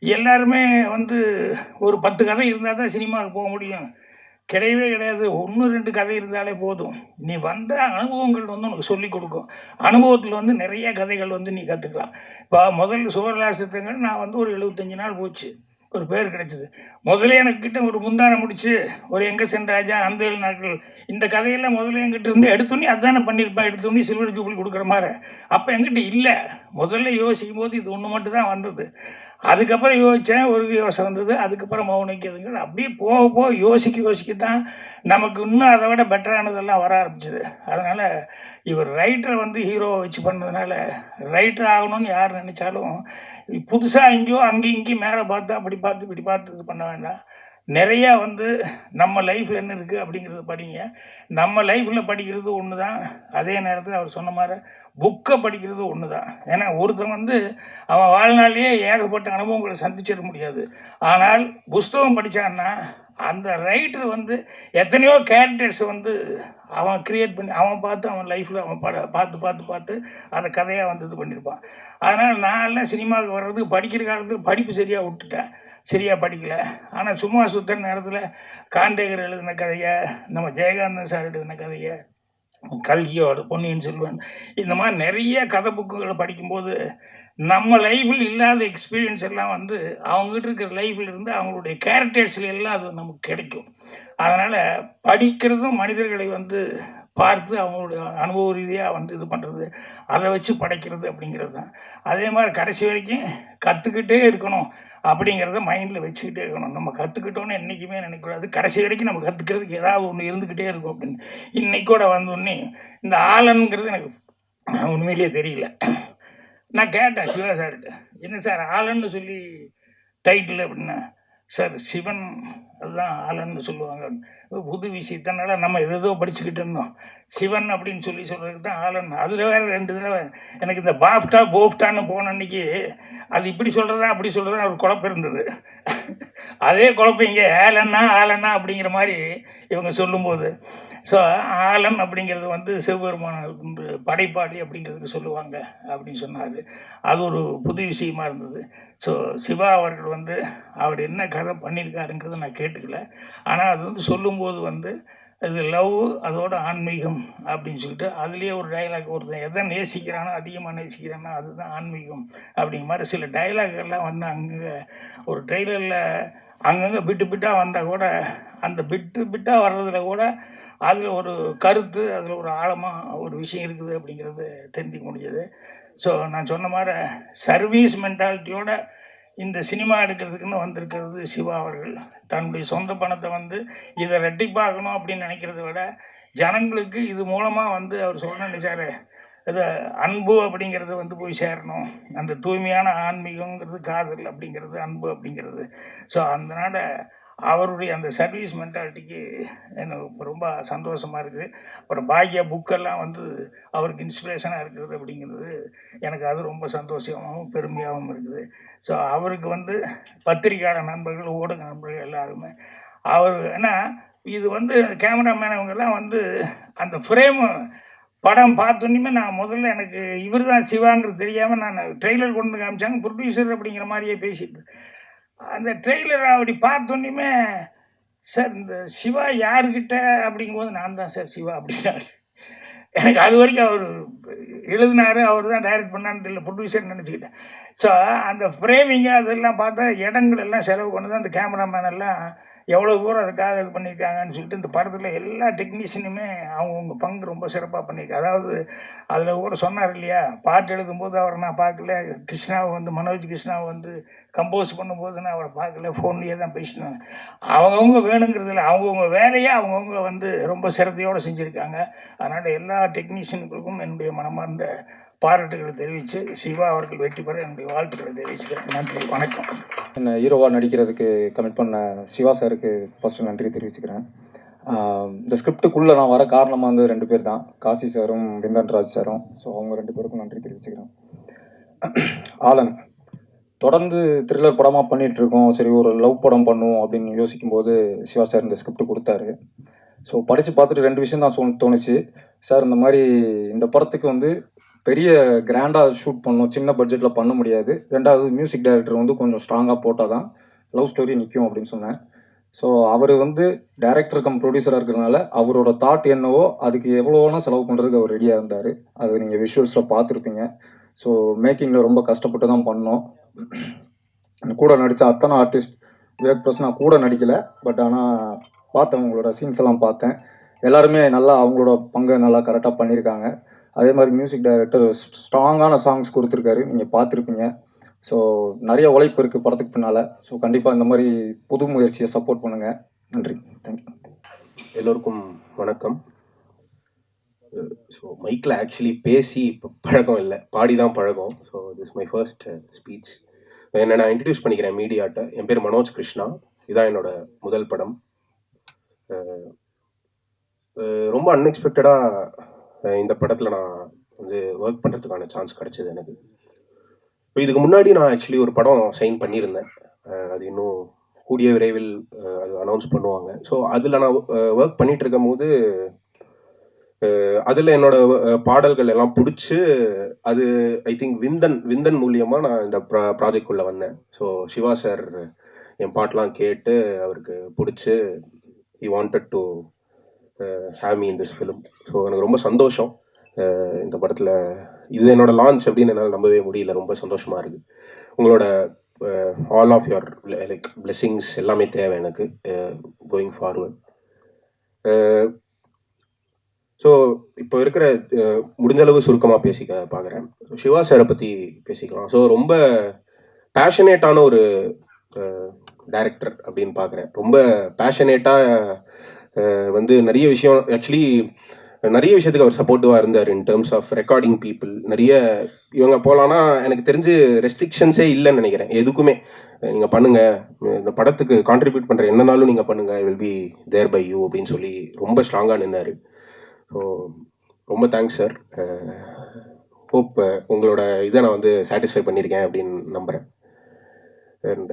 எல்லாருமே வந்து ஒரு 10 கதை இருந்தால் தான் சினிமாவுக்கு போக முடியும், கிடையவே கிடையாது. 1-2 கதை இருந்தாலே போதும். நீ வந்த அனுபவங்கள் வந்து உனக்கு சொல்லிக் கொடுக்கும். அனுபவத்தில் வந்து நிறைய கதைகள் வந்து நீ கற்றுக்கலாம். இப்போ முதல்ல சுவரலாசத்துங்கள் நான் வந்து ஒரு 75 நாள் போச்சு, ஒரு பேர் கிடைச்சிது. முதல்ல எனக்கிட்ட ஒரு முந்தானை முடிச்சு ஒரு எங்கே சென்றாஜா அந்த 7 நாட்கள் இந்த கதையெல்லாம் முதல்ல என்கிட்ட இருந்து எடுத்தோன்னே அதுதானே பண்ணியிருப்பேன், எடுத்தோன்னே சில்வர் ஜூப்ளி கொடுக்குற மாதிரி. அப்போ என்கிட்ட இல்லை. முதல்ல யோசிக்கும் போது இது ஒன்று மட்டும் தான் வந்தது. அதுக்கப்புறம் யோசித்தேன், ஒரு யோசனை வந்தது. அதுக்கப்புறம் மௌனிக்குதுங்க. அப்படியே போக போக யோசிக்க தான் நமக்கு இன்னும் அதை விட பெட்டரானதெல்லாம் வர ஆரம்பிச்சது. அதனால் இவர் ரைட்டரை வந்து ஹீரோவை வச்சு பண்ணதுனால, ரைட்டர் ஆகணும்னு யார் நினச்சாலும் புதுசாக எங்கேயோ அங்கேயும் இங்கேயும் மேலே பார்த்து அப்படி பார்த்து இப்படி பார்த்து இது பண்ண வேண்டாம். நிறையா வந்து நம்ம லைஃப்பில் என்ன இருக்குது அப்படிங்கிறத படிங்க. நம்ம லைஃப்பில் படிக்கிறது ஒன்று தான். அதே நேரத்தில் அவர் சொன்ன மாதிரி புக்கை படிக்கிறது ஒன்று தான். ஏன்னா ஒருத்தன் வந்து அவன் வாழ்நாளையே ஏகப்பட்ட அனுபவங்களை சந்திச்சிட முடியாது. ஆனால் புஸ்தகம் படித்தான்னா அந்த ரைட்டர் வந்து எத்தனையோ கேரக்டர்ஸை வந்து அவன் க்ரியேட் பண்ணி அவன் பார்த்து அவன் லைஃப்பில் அவன் பார்த்து அந்த கதையாக வந்து இது பண்ணியிருப்பான். அதனால் நான் எல்லாம் சினிமாவுக்கு வர்றதுக்கு படிக்கிற காலத்துக்கு படிப்பு சரியாக விட்டுட்டேன், சரியாக படிக்கலை. ஆனால் சும்மா சுற்றுற நேரத்தில் காண்டேகர் எழுதின கதையை, நம்ம ஜெயகாந்தன் சார் எழுதின கதையை, கல்கியோட பொன்னியின் செல்வன், இந்த மாதிரி நிறைய கதை புக்குகளை படிக்கும்போது நம்ம லைஃப்பில் இல்லாத எக்ஸ்பீரியன்ஸ் எல்லாம் வந்து அவங்ககிட்ட இருக்கிற லைஃப்பில் இருந்து அவங்களுடைய கேரக்டர்ஸில் எல்லாம் அது நமக்கு கிடைக்கும். அதனால் படிக்கிறதும் மனிதர்களை வந்து பார்த்து அவங்களுடைய அனுபவ ரீதியாக வந்து இது பண்ணுறது, அதை வச்சு படைக்கிறது அப்படிங்கிறது தான். அதே மாதிரி கடைசி வரைக்கும் கற்றுக்கிட்டே இருக்கணும் அப்படிங்கிறத மைண்டில் வச்சுக்கிட்டே இருக்கணும். நம்ம கற்றுக்கிட்டோன்னு என்றைக்குமே நினைக்கக்கூடாது. கடைசி வரைக்கும் நம்ம கற்றுக்கிறதுக்கு ஏதாவது ஒன்று இருந்துக்கிட்டே இருக்கும் அப்படின்னு. இன்னைக்கு கூட வந்தோடனே இந்த ஆலன்கிறது எனக்கு உண்மையிலேயே தெரியல. நான் கேட்டேன் சிவா சார்கிட்ட, என்ன சார் ஆலன்னு சொல்லி டைட்டில் அப்படின்னா, சார் சிவன் அதுதான் ஆலன்னு சொல்லுவாங்க. புது விஷயத்தினால நம்ம ஏதோ படிச்சுக்கிட்டு இருந்தோம். சிவன் அப்படின்னு சொல்லி சொல்கிறதுக்கு தான் ஆலன். அதில் வேறு 2 தடவை எனக்கு இந்த பாஃப்டா போஃப்டான்னு போன அன்னைக்கு அது இப்படி சொல்கிறதா அப்படி சொல்கிறதா ஒரு குழப்பம் இருந்தது. அதே குழப்பம் இங்கே ஆலன்னா அப்படிங்கிற மாதிரி இவங்க சொல்லும்போது, ஸோ ஆலன் அப்படிங்கிறது வந்து சிவபெருமான வந்து படைப்பாளி அப்படிங்கிறதுக்கு சொல்லுவாங்க அப்படின்னு சொன்னார். அது ஒரு புது விஷயமா இருந்தது. ஸோ சிவா அவர்கள் வந்து அவர் என்ன கதை பண்ணியிருக்காருங்கிறத நான் கேட்டுக்கல. ஆனால் அது வந்து சொல்லும்போது வந்து இது லவ் அதோட ஆன்மீகம் அப்படின்னு சொல்லிட்டு அதுலேயே ஒரு டைலாக், ஒருத்தன் எதை நேசிக்கிறானோ அதிகமாக நேசிக்கிறானோ அதுதான் ஆன்மீகம் அப்படிங்கிற மாதிரி சில டைலாக்லாம் வந்து அங்கே ஒரு ட்ரெய்லரில் அங்கங்கே பிட்டாக வந்தால் கூட அந்த பிட்டாக வர்றதுல கூட அதில் ஒரு கருத்து, அதில் ஒரு ஆழமாக ஒரு விஷயம் இருக்குது அப்படிங்கிறது தெரிஞ்சிக்க முடிஞ்சது. ஸோ நான் சொன்ன மாதிரி சர்வீஸ் மென்டாலிட்டியோட இந்த சினிமா எடுக்கிறதுக்குன்னு வந்திருக்கிறது சிவா அவர்கள். தன்னுடைய சொந்த பணத்தை வந்து இதை ரெட்டிப்பாக்கணும் அப்படின்னு நினைக்கிறத விட ஜனங்களுக்கு இது மூலமாக வந்து அவர் சொல்கிறேன் சார், இது அன்பு அப்படிங்கிறது வந்து போய் சேரணும். அந்த தூய்மையான ஆன்மீகங்கிறது காதல் அப்படிங்கிறது அன்பு அப்படிங்கிறது. ஸோ அதனால் அவருடைய அந்த சர்வீஸ் மென்டாலிட்டிக்கு எனக்கு ரொம்ப சந்தோஷமாக இருக்குது. அப்புறம் பாக்யா புக்கெல்லாம் வந்து அவருக்கு இன்ஸ்பிரேஷனாக இருக்கிறது அப்படிங்கிறது எனக்கு அது ரொம்ப சந்தோஷமாகவும் பெருமையாகவும் இருக்குது. ஸோ அவருக்கு வந்து பத்திரிக்கையாளர் நண்பர்கள், ஊடக நண்பர்கள் எல்லாருமே அவர் ஏன்னா இது வந்து கேமராமேன் அவங்கெல்லாம் வந்து அந்த ஃப்ரேமு படம் பார்த்தோன்னே நான் முதல்ல எனக்கு இவர் தான் சிவாங்கிறது தெரியாமல் நான் ட்ரெய்லர் கொண்டு காமிச்சாங்க, ப்ரொடியூசர் அப்படிங்கிற மாதிரியே பேசிட்டு அந்த ட்ரெய்லரை அப்படி பார்த்தோன்னே, சார் இந்த சிவா யாருக்கிட்ட அப்படிங்கும்போது நான் தான் சார் சிவா அப்படின்னாரு. எனக்கு அது வரைக்கும் அவர் எழுதினார், அவர் தான் டைரக்ட் பண்ணான்னு தெரியல, ப்ரொடியூசர் நினச்சிக்கிட்டேன். ஸோ அந்த ஃப்ரேமிங்கு அதெல்லாம் பார்த்தா இடங்கள் எல்லாம் செலவு கொண்டு தான் அந்த கேமராமேன் எல்லாம் எவ்வளோ தூரம் அதுக்காக இது பண்ணியிருக்காங்கன்னு சொல்லிட்டு இந்த படத்தில் எல்லா டெக்னீஷியனுமே அவங்கவுங்க பங்கு ரொம்ப சிறப்பாக பண்ணியிருக்காங்க. அதாவது அதில் கூட சொன்னார் இல்லையா, பாட்டு எழுதும்போது அவரை நான் பார்க்கல, கிருஷ்ணாவை வந்து மனோஜ் கிருஷ்ணாவை வந்து கம்போஸ் பண்ணும்போது நான் அவரை பார்க்கல, ஃபோன்லேயே தான் பேசினேன். அவங்கவுங்க வேணுங்கிறதுல அவங்கவுங்க வேலையை அவங்கவுங்க வந்து ரொம்ப சிரத்தையோடு செஞ்சுருக்காங்க. அதனால் எல்லா டெக்னீஷியனுக்கும் என்னுடைய மனமார்ந்த பாராட்டுகளை தெரிவித்து சிவா அவர்கள் வெற்றி பெற என்னுடைய வாழ்த்துக்களை தெரிவிச்சுக்கிறேன். நன்றி, வணக்கம். என்னை ஹீரோவாக நடிக்கிறதுக்கு கமிட் பண்ண சிவா சாருக்கு ஃபஸ்ட்டு நன்றி தெரிவிச்சுக்கிறேன். இந்த ஸ்கிரிப்டுக்குள்ளே நான் வர காரணமாக வந்து 2 பேர் தான், காசி சாரும் விந்தன்ராஜ் சாரும். ஸோ அவங்க 2 பேருக்கும் நன்றி தெரிவிச்சுக்கிறேன். ஆலன் தொடர்ந்து த்ரில்லர் படமாக பண்ணிகிட்ருக்கோம், சரி ஒரு லவ் படம் பண்ணுவோம் அப்படின்னு யோசிக்கும்போது சிவா சார் இந்த ஸ்கிரிப்ட் கொடுத்தாரு. ஸோ படித்து பார்த்துட்டு 2 விஷயம் தான் தோணுச்சு. சார் இந்த மாதிரி இந்த படத்துக்கு வந்து பெரிய கிராண்டாக ஷூட் பண்ணணும், சின்ன பட்ஜெட்டில் பண்ண முடியாது. 2வது மியூசிக் டைரக்டர் வந்து கொஞ்சம் ஸ்ட்ராங்காக போட்டால் தான் லவ் ஸ்டோரி நிற்கும் அப்படின்னு சொன்னேன். ஸோ அவர் வந்து டைரக்டர் கம் ப்ரொடியூசராக இருக்கிறதுனால அவரோட தாட் என்னவோ அதுக்கு எவ்வளோ வேணால் செலவு பண்ணுறதுக்கு அவர் ரெடியாக இருந்தார். அது நீங்கள் விஷுவல்ஸில் பார்த்துருப்பீங்க. ஸோ மேக்கிங்கில் ரொம்ப கஷ்டப்பட்டு தான் பண்ணோம். கூட நடித்த அத்தனை ஆர்டிஸ்ட் விவேக் ப்ளஸ் நான் கூட நடிக்கலை, பட் ஆனால் பார்த்தேன், உங்களோட சீன்ஸ் எல்லாம் பார்த்தேன். எல்லாருமே நல்லா அவங்களோட பங்கை நல்லா கரெக்டாக பண்ணியிருக்காங்க. அதே மாதிரி மியூசிக் டைரக்டர் ஸ்ட்ராங்கான சாங்ஸ் கொடுத்துருக்காரு, நீங்கள் பார்த்துருப்பீங்க. ஸோ நிறைய உழைப்பு இருக்குது படத்துக்கு பின்னால். ஸோ கண்டிப்பாக இந்த மாதிரி புது முயற்சியை சப்போர்ட் பண்ணுங்கள். நன்றி, தேங்க்யூ. எல்லோருக்கும் வணக்கம். ஸோ மைக்கில் ஆக்சுவலி பேசி இப்போ பழக்கம் இல்லை, பாடி தான் பழகம். So this my first speech. என்னை நான் இன்ட்ரடியூஸ் பண்ணிக்கிறேன் மீடியாட்ட. என் பேர் மனோஜ் கிருஷ்ணா. இதான் என்னோட முதல் படம். ரொம்ப அன்எக்ஸ்பெக்டடாக இந்த படத்தில் நான் வந்து ஒர்க் பண்ணுறதுக்கான சான்ஸ் கிடச்சிது எனக்கு. இப்போ இதுக்கு முன்னாடி நான் ஆக்சுவலி ஒரு படம் சைன் பண்ணியிருந்தேன். அது இன்னும் கூடிய விரைவில் அது அனௌன்ஸ் பண்ணுவாங்க. ஸோ அதில் நான் ஒர்க் பண்ணிகிட்டு இருக்கும் போது அதில் என்னோட பாடல்கள் எல்லாம் பிடிச்சி அது ஐ திங்க் விந்தன் மூலியமாக நான் இந்த ப்ராஜெக்ட்குள்ளே வந்தேன். ஸோ சிவா சார் என் பாட்டெலாம் கேட்டு அவருக்கு பிடிச்சி he wanted to have me in this film. So எனக்கு ரொம்ப சந்தோஷம். இந்த படத்தில் இது என்னோட லான்ச் அப்படின்னு என்னால் நம்பவே முடியல. ரொம்ப சந்தோஷமாக இருக்குது. உங்களோட all of your like blessings எல்லாமே தேவை எனக்கு கோயிங் ஃபார்வர்ட். ஸோ இப்போ இருக்கிற முடிஞ்ச அளவு சுருக்கமாக பேசிக்க பார்க்குறேன். சிவா சாரை பற்றி பேசிக்கலாம். ஸோ ரொம்ப பேஷனேட்டான ஒரு டைரக்டர் அப்படின்னு பார்க்குறேன். ரொம்ப பேஷனேட்டாக வந்து நிறைய விஷயம் ஆக்சுவலி நிறைய விஷயத்துக்கு அவர் சப்போர்ட்டிவாக இருந்தார். In terms of recording people நிறைய இவங்க போகலான்னா எனக்கு தெரிஞ்சு ரெஸ்ட்ரிக்ஷன்ஸே இல்லைன்னு நினைக்கிறேன். எதுக்குமே நீங்கள் பண்ணுங்கள், இந்த படத்துக்கு கான்ட்ரிபியூட் பண்ணுற என்னன்னாலும் நீங்கள் பண்ணுங்கள், I will be there by you அப்படின்னு சொல்லி ரொம்ப ஸ்ட்ராங்காக நின்னார். ஸோ ரொம்ப தேங்க்ஸ் சார். ஹோப் உங்களோட இதை நான் வந்து சாட்டிஸ்ஃபை பண்ணியிருக்கேன் அப்படின்னு நம்புகிறேன். அண்ட்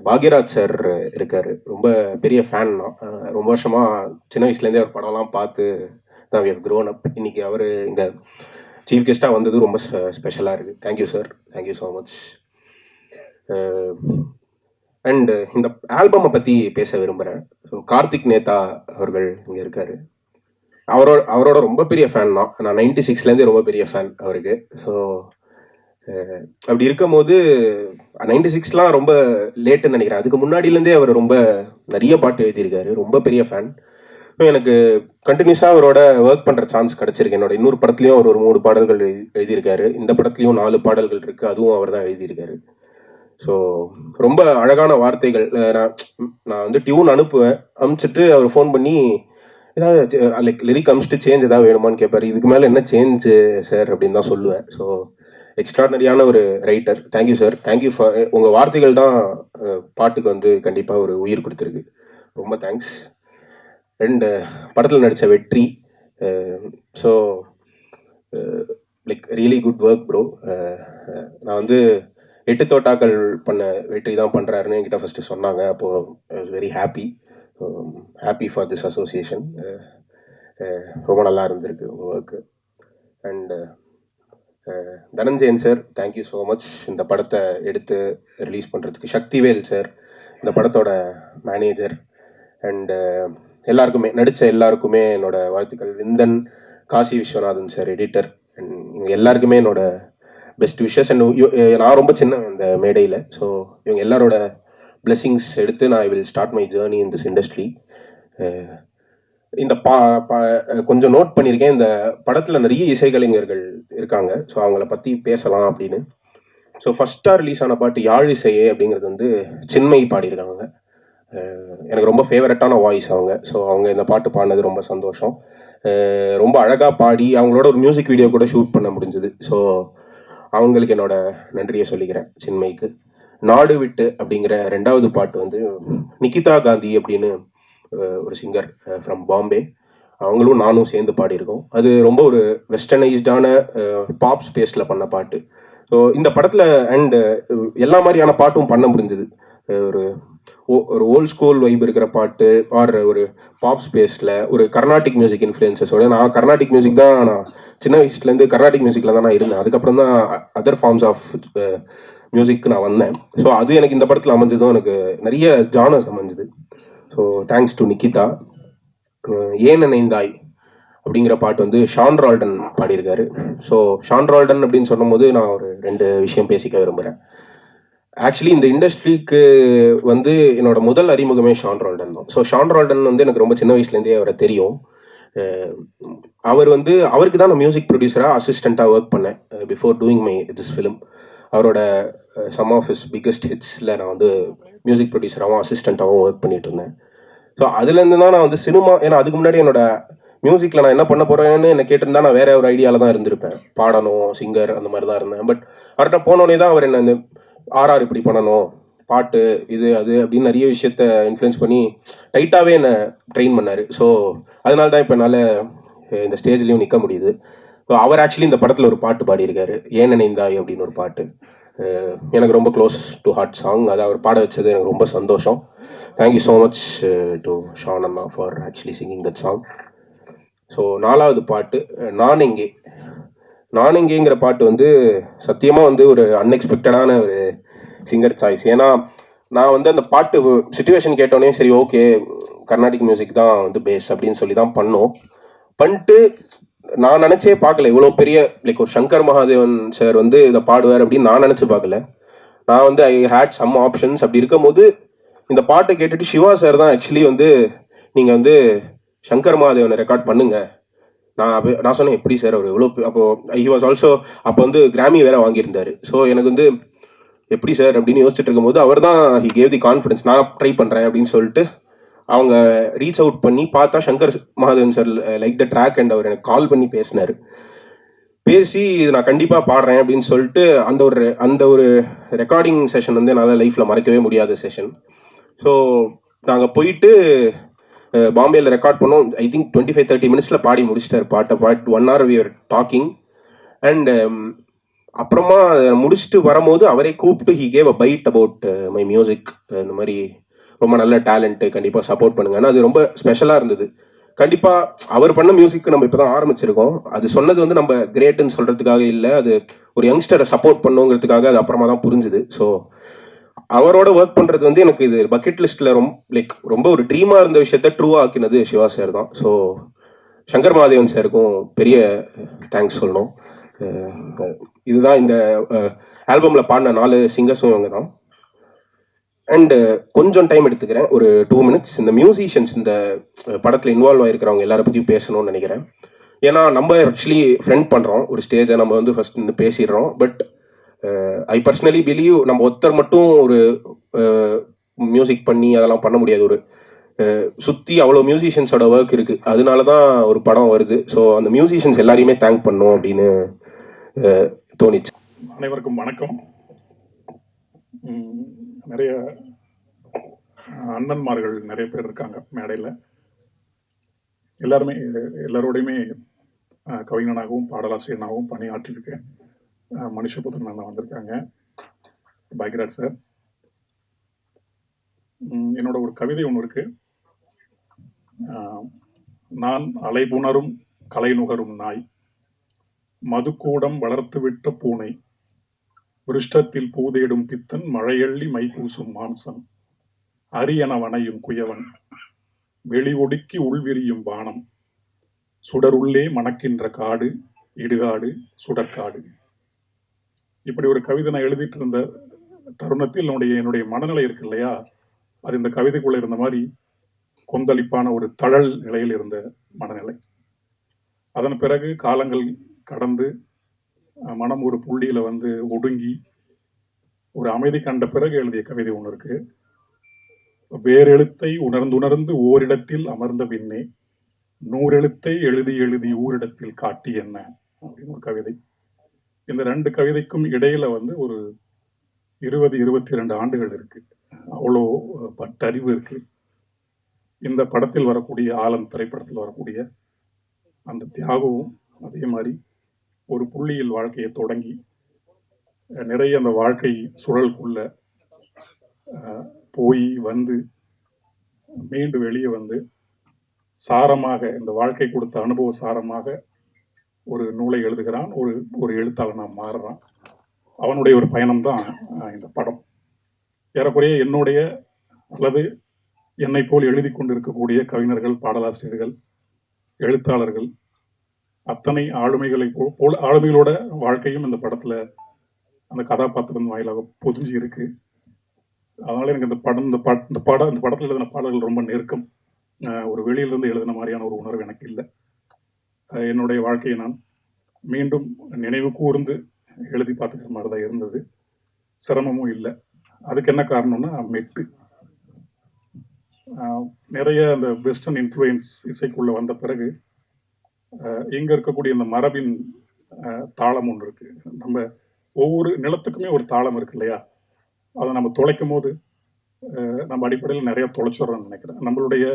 பாக்யராஜ் சார் இருக்கார். ரொம்ப பெரிய ஃபேன் நான். ரொம்ப வருஷமாக சின்ன வயசுலேருந்தே அவர் படம்லாம் பார்த்து தான் வி ஹவ் க்ரோன் அப். இன்றைக்கி அவர் இங்கே சீஃப் கெஸ்ட்டாக வந்தது ரொம்ப ஸ்பெஷலாக இருக்குது. Thank you sir, thank you so much. And இந்த ஆல்பமை பற்றி பேச விரும்புகிறேன். ஸோ கார்த்திக் நேதா அவர்கள் இங்கே இருக்கார். அவரோட ரொம்ப பெரிய ஃபேன் தான். நான் 96லேருந்தே ரொம்ப பெரிய ஃபேன் அவருக்கு. ஸோ அப்படி இருக்கும் போது 96லாம் ரொம்ப லேட்டுன்னு நினைக்கிறேன். அதுக்கு முன்னாடியிலேருந்தே அவர் ரொம்ப நிறைய பாட்டு எழுதியிருக்காரு. ரொம்ப பெரிய ஃபேன். எனக்கு கண்டினியூஸாக அவரோட ஒர்க் பண்ணுற சான்ஸ் கிடச்சிருக்கு. என்னோட இன்னொரு படத்துலையும் அவர் ஒரு 3 பாடல்கள் எழுதியிருக்காரு. இந்த படத்துலையும் 4 பாடல்கள் இருக்குது, அதுவும் அவர் தான் எழுதியிருக்காரு. ஸோ ரொம்ப அழகான வார்த்தைகள். நான் வந்து டியூன் அனுப்பிச்சிட்டு அவர் ஃபோன் பண்ணி ஏதாவது லைக் லிரிக் அமிச்சிட்டு சேஞ்ச் ஏதாவது வேணுமான்னு கேட்பார். இதுக்கு மேலே என்ன சேஞ்சு சார் அப்படின்னு தான் சொல்லுவேன். ஸோ எக்ஸ்ட்ராடனரியான ஒரு writer. Thank you sir, thank you for உங்கள் வார்த்தைகள் தான் பாட்டுக்கு வந்து கண்டிப்பாக ஒரு உயிர் கொடுத்துருக்கு. ரொம்ப தேங்க்ஸ். அண்ட் படத்தில் நடித்த வெற்றி. So like really good work bro. நான் வந்து 8 தோட்டாக்கள் பண்ண வெற்றி தான் பண்ணுறாருன்னு என்கிட்ட ஃபஸ்ட்டு சொன்னாங்க. அப்போது I was very happy for this association. ரொம்ப நல்லா இருந்திருக்கு உங்கள் work. And Dhananjayan sir, thank you so much இந்த படத்தை எடுத்து ரிலீஸ் பண்ணுறதுக்கு. சக்திவேல் சார் இந்த படத்தோட மேனேஜர். அண்டு எல்லாருக்குமே நடித்த எல்லாருக்குமே என்னோட வாழ்த்துக்கள். Vindhan, Kasi Viswanathan sir editor, and இவங்க எல்லாருக்குமே என்னோட பெஸ்ட் விஷஸ். அண்ட் நான் ரொம்ப சின்ன அந்த மேடையில். ஸோ இவங்க எல்லாரோட பிளெஸிங்ஸ் எடுத்து நான் I will start my journey in this industry. இந்த கொஞ்சம் நோட் பண்ணியிருக்கேன். இந்த படத்தில் நிறைய இசைக்கலைஞர்கள் இருக்காங்க. ஸோ அவங்கள பற்றி பேசலாம் அப்படின்னு. ஸோ ஃபஸ்ட்டாக ரிலீஸ் ஆன பாட்டு யாழ் இசையே அப்படிங்கிறது வந்து சின்மை பாடியிருக்காங்க. எனக்கு ரொம்ப ஃபேவரட்டான வாய்ஸ் அவங்க. ஸோ அவங்க இந்த பாட்டு பாடினது ரொம்ப சந்தோஷம். ரொம்ப அழகாக பாடி அவங்களோட ஒரு மியூசிக் வீடியோ கூட ஷூட் பண்ண முடிஞ்சது. ஸோ அவங்களுக்கு என்னோட நன்றியை சொல்லிக்கிறேன் சின்மைக்கு. நாடு விட்டு அப்படிங்கிற 2வது பாட்டு வந்து நிகிதா காந்தி அப்படின்னு ஒரு சிங்கர் ஃப்ரம் பாம்பே, அவங்களும் நானும் சேர்ந்து பாடியிருக்கோம். அது ரொம்ப ஒரு வெஸ்டர்னைஸ்டான பாப் ஸ்பேஸில் பண்ண பாட்டு. ஸோ இந்த படத்தில் அண்டு எல்லா மாதிரியான பாட்டும் பண்ண முடிஞ்சது. ஒரு ஓல்ட் ஸ்கூல் வைப் இருக்கிற பாட்டு, ஆர் ஒரு பாப் ஸ்பேஸில் ஒரு கர்நாடிக் மியூசிக் இன்ஃப்ளூயன்சஸோட. நான் கர்நாடிக் மியூசிக் தான், நான் சின்ன வயசுலேருந்து கர்நாடிக் மியூசிக்கில் தான் நான் இருந்தேன். அதுக்கப்புறம் தான் அதர் ஃபார்ம்ஸ் ஆஃப் மியூசிக்கு நான் வந்தேன். ஸோ அது எனக்கு இந்த படத்தில் அமைஞ்சதும் எனக்கு நிறைய ஜானர்ஸ் அமைஞ்சுது. So thanks to Nikita. ஏன் நினைந்தாய் அப்படிங்கிற பாட்டு வந்து ஷான் ரால்டன் பாடியிருக்காரு. ஸோ ஷான் ரால்டன் அப்படின்னு சொல்லும் போது நான் ஒரு 2 விஷயம் பேசிக்க விரும்புகிறேன். ஆக்சுவலி இந்த இண்டஸ்ட்ரிக்கு வந்து என்னோட முதல் அறிமுகமே ஷான் ரால்டன் தான். ஸோ ஷான் ரால்டன் வந்து எனக்கு ரொம்ப சின்ன வயசுலேருந்தே அவரை தெரியும். அவர் வந்து அவருக்கு தான் நான் மியூசிக் ப்ரொடியூசராக அசிஸ்டண்ட்டாக ஒர்க் பண்ணேன் before doing my this film. அவரோட சம் ஆஃப் ஹிஸ் பிக்கஸ்ட் ஹிட்ஸில் நான் வந்து மியூசிக் ப்ரொடியூசராகவும் அசிஸ்டண்ட்டாகவும் ஒர்க் பண்ணிட்டு இருந்தேன். ஸோ அதுலேருந்து தான் நான் வந்து சினிமா, ஏன்னா அதுக்கு முன்னாடி என்னோட மியூசிக்கில் நான் என்ன பண்ண போகிறேன்னு என்ன கேட்டிருந்தா நான் வேற ஒரு ஐடியாவில் தான் இருந்திருப்பேன். பாடணும், சிங்கர் அந்த மாதிரி தான் இருந்தேன். பட் அவர்கிட்ட போனோடனே தான் அவர் என்ன இந்த ஆர்ஆர் இப்படி பண்ணணும், பாட்டு இது அது அப்படின்னு நிறைய விஷயத்த இன்ஃப்ளூயன்ஸ் பண்ணி டைட்டாகவே என்னை ட்ரெயின் பண்ணார். ஸோ அதனால தான் இப்போ என்னால் இந்த ஸ்டேஜ்லேயும் நிற்க முடியுது. ஸோ அவர் ஆக்சுவலி இந்த படத்தில் ஒரு பாட்டு பாடியிருக்காரு, ஏன் நினைந்தாய் அப்படின்னு ஒரு பாட்டு. எனக்கு ரொம்ப க்ளோஸ் டு ஹார்ட் சாங். அதை அவர் பாட வச்சது எனக்கு ரொம்ப சந்தோஷம். Thank you so much to Shan அண்ணா for actually singing that song. So 4வது பாட்டு நான் எங்கே. நான் எங்கேங்கிற பாட்டு வந்து சத்தியமாக வந்து ஒரு அன்எக்ஸ்பெக்டடான ஒரு சிங்கர் சாய்ஸ். ஏன்னா நான் வந்து அந்த பாட்டு சுச்சுவேஷன் கேட்டோன்னே சரி ஓகே கர்நாடிக் மியூசிக் தான் வந்து பேஸ் அப்படின்னு சொல்லி தான் பண்ணிட்டு நான் நினச்சே பார்க்கல இவ்வளோ பெரிய லைக் ஒரு சங்கர் மகாதேவன் சார் வந்து இதை பாடுவார் அப்படின்னு நான் நினச்சி பார்க்கல. நான் வந்து ஐ ஹேட் சம் ஆப்ஷன்ஸ். அப்படி இருக்கும்போது இந்த பாட்டை கேட்டுட்டு சிவா சார் தான் ஆக்சுவலி வந்து நீங்கள் வந்து சங்கர் மகாதேவனை ரெக்கார்ட் பண்ணுங்க. நான் சொன்னேன் எப்படி சார் அவர் எவ்வளோ அப்போ ஹி வாஸ் ஆல்சோ அப்போ வந்து கிராமி வேற வாங்கியிருந்தாரு. ஸோ எனக்கு வந்து எப்படி சார் அப்படின்னு யோசிச்சுட்டு இருக்கும்போது அவர் தான் ஹி கேவ் தி கான்ஃபிடன்ஸ், நான் ட்ரை பண்ணுறேன் அப்படின்னு சொல்லிட்டு அவங்க ரீச் அவுட் பண்ணி பார்த்தா Shankar Mahadevan sir like the track and அவர் எனக்கு கால் பண்ணி பேசினார். பேசி இது நான் கண்டிப்பாக பாடுறேன் அப்படின்னு சொல்லிட்டு அந்த ஒரு ரெக்கார்டிங் செஷன் வந்து என்னால் லைஃப்பில் மறக்கவே முடியாத செஷன். ஸோ நாங்கள் போயிட்டு பாம்பேயில் ரெக்கார்ட் பண்ணோம். ஐ திங்க் 25-30 மினிட்ஸில் பாடி முடிச்சிட்டார் பாட்டை. 1 hour we were talking. And அப்புறமா முடிச்சுட்டு வரும்போது அவரே கூப்பிட்டு he gave a bite about my music. இந்த மாதிரி ரொம்ப நல்ல டேலண்ட்டு, கண்டிப்பாக சப்போர்ட் பண்ணுங்கன்னா அது ரொம்ப ஸ்பெஷலாக இருந்தது. கண்டிப்பாக அவர் பண்ண மியூசிக் நம்ம இப்போ தான் ஆரம்பிச்சிருக்கோம். அது சொன்னது வந்து நம்ம கிரேட்டுன்னு சொல்கிறதுக்காக இல்லை, அது ஒரு யங்ஸ்டரை சப்போர்ட் பண்ணுங்கிறதுக்காக அது அப்புறமா தான் புரிஞ்சுது. ஸோ அவரோட ஒர்க் பண்ணுறது வந்து எனக்கு இது பக்கெட் லிஸ்ட்டில் ரொம்ப ஒரு ட்ரீமாக இருந்த விஷயத்த ட்ரூவாக ஆக்கினது சிவா சார் தான். ஸோ சங்கர் மகாதேவன் சாருக்கும் பெரிய தேங்க்ஸ் சொல்லணும். இதுதான் இந்த ஆல்பமில் பாடின 4 சிங்கர்ஸும் இவங்க தான். அண்டு கொஞ்சம் டைம் எடுத்துக்கிறேன், ஒரு 2 minutes. இந்த மியூசிஷியன்ஸ் இந்த படத்தில் இன்வால்வ் ஆகிருக்கிறவங்க எல்லாரை பற்றியும் பேசணும்னு நினைக்கிறேன். ஏன்னா நம்ம ஆக்சுவலி ஃப்ரெண்ட் பண்ணுறோம், ஒரு ஸ்டேஜை நம்ம வந்து ஃபர்ஸ்ட் நின்று பேசிடுறோம். பட் ஐ பர்சனலி பிலீவ் நம்ம ஒருத்தர் மட்டும் ஒரு மியூசிக் பண்ணி அதெல்லாம் பண்ண முடியாது. ஒரு சுற்றி அவ்வளோ மியூசிஷியன்ஸோட ஒர்க் இருக்குது, அதனால தான் ஒரு படம் வருது. ஸோ அந்த மியூசிஷியன்ஸ் எல்லாரையுமே தேங்க் பண்ணோம் அப்படின்னு தோணிச்சு. அனைவருக்கும் வணக்கம். நிறைய அண்ணன்மார்கள் நிறைய பேர் இருக்காங்க மேடையில். எல்லாரோடையுமே கவிஞனாகவும் பாடலாசிரியனாகவும் பணியாற்றிருக்கேன். மனுஷபுத்திரன் அண்ணா வந்திருக்காங்க, பாக்யராஜ் சார். என்னோட ஒரு கவிதை ஒன்று இருக்கு. நான் அலைபுணரும் கலை நுகரும் நாய், மதுக்கூடம் வளர்த்துவிட்ட பூனை, விருஷ்டத்தில் பூதேடும் பித்தன், மழையள்ளி மைப்பூசும் மாம்சம், அரியன வனையும் குயவன், வெளி ஒடுக்கி உள்விரியும் வானம், சுடருள்ளே மணக்கின்ற காடு, இடுகாடு சுடற்காடு. இப்படி ஒரு கவிதை நான் எழுதிட்டு இருந்த தருணத்தில் என்னுடைய மனநிலை இருக்கு இல்லையா, அது இந்த கவிதைக்குள்ள இருந்த மாதிரி கொந்தளிப்பான ஒரு தழல் நிலையில் இருந்த மனநிலை. அதன் பிறகு காலங்கள் கடந்து மனம் ஒரு புள்ளியில வந்து ஒடுங்கி ஒரு அமைதி கண்ட பிறகு எழுதிய கவிதை ஒன்று இருக்கு. வேறெழுத்தை உணர்ந்துணர்ந்து ஓரிடத்தில் அமர்ந்த பின்னே 100 எழுத்தை எழுதி எழுதி ஊரிடத்தில் காட்டி என்ன அப்படின்னு ஒரு கவிதை. இந்த 2 கவிதைக்கும் இடையில வந்து ஒரு 20-22 ஆண்டுகள் இருக்கு. அவ்வளோ பட்டறிவு இருக்கு. இந்த படத்தில் வரக்கூடிய ஆலன் திரைப்படத்தில் வரக்கூடிய அந்த தியாகமும் அதே மாதிரி ஒரு புள்ளியில் வாழ்க்கையை தொடங்கி நிறைய அந்த வாழ்க்கை சுழலுக்குள்ள போய் வந்து மீண்டு வெளியே வந்து சாரமாக இந்த வாழ்க்கை கொடுத்த அனுபவ சாரமாக ஒரு நூலை எழுதுகிறான். ஒரு எழுத்தாளனாக மாறுறான். அவனுடைய ஒரு பயணம்தான் இந்த படம். ஏறக்குறைய என்னுடைய அல்லது என்னை போல் எழுதி கொண்டிருக்கக்கூடிய கவிஞர்கள், பாடலாசிரியர்கள், எழுத்தாளர்கள் அத்தனை ஆளுமைகளோட வாழ்க்கையும் இந்த படத்துல அந்த கதாபாத்திரம் வாயிலாக பொதிஞ்சு இருக்கு. அதனால எனக்கு இந்த படத்துல எழுதின பாடல்கள் ரொம்ப நெருக்கம். ஒரு வெளியிலிருந்து எழுதின மாதிரியான ஒரு உணர்வு எனக்கு இல்லை. என்னுடைய வாழ்க்கையை நான் மீண்டும் நினைவு கூர்ந்து எழுதி பார்த்துக்கிற மாதிரி தான் இருந்தது. சிரமமும் இல்லை. அதுக்கு என்ன காரணம்னா மெட்டு. நிறைய அந்த வெஸ்டர்ன் இன்ஃப்ளூயன்ஸ் இசைக்குள்ள வந்த பிறகு இங்க இருக்கக்கூடிய இந்த மரபின் தாளம் ஒன்று இருக்கு. நம்ம ஒவ்வொரு நிலத்துக்குமே ஒரு தாளம் இருக்கு இல்லையா? அதை நம்ம தொலைக்கும் போது நம்ம அடிப்படையில் நிறைய தொலைச்சிடுறோம்னு நினைக்கிறேன். நம்மளுடைய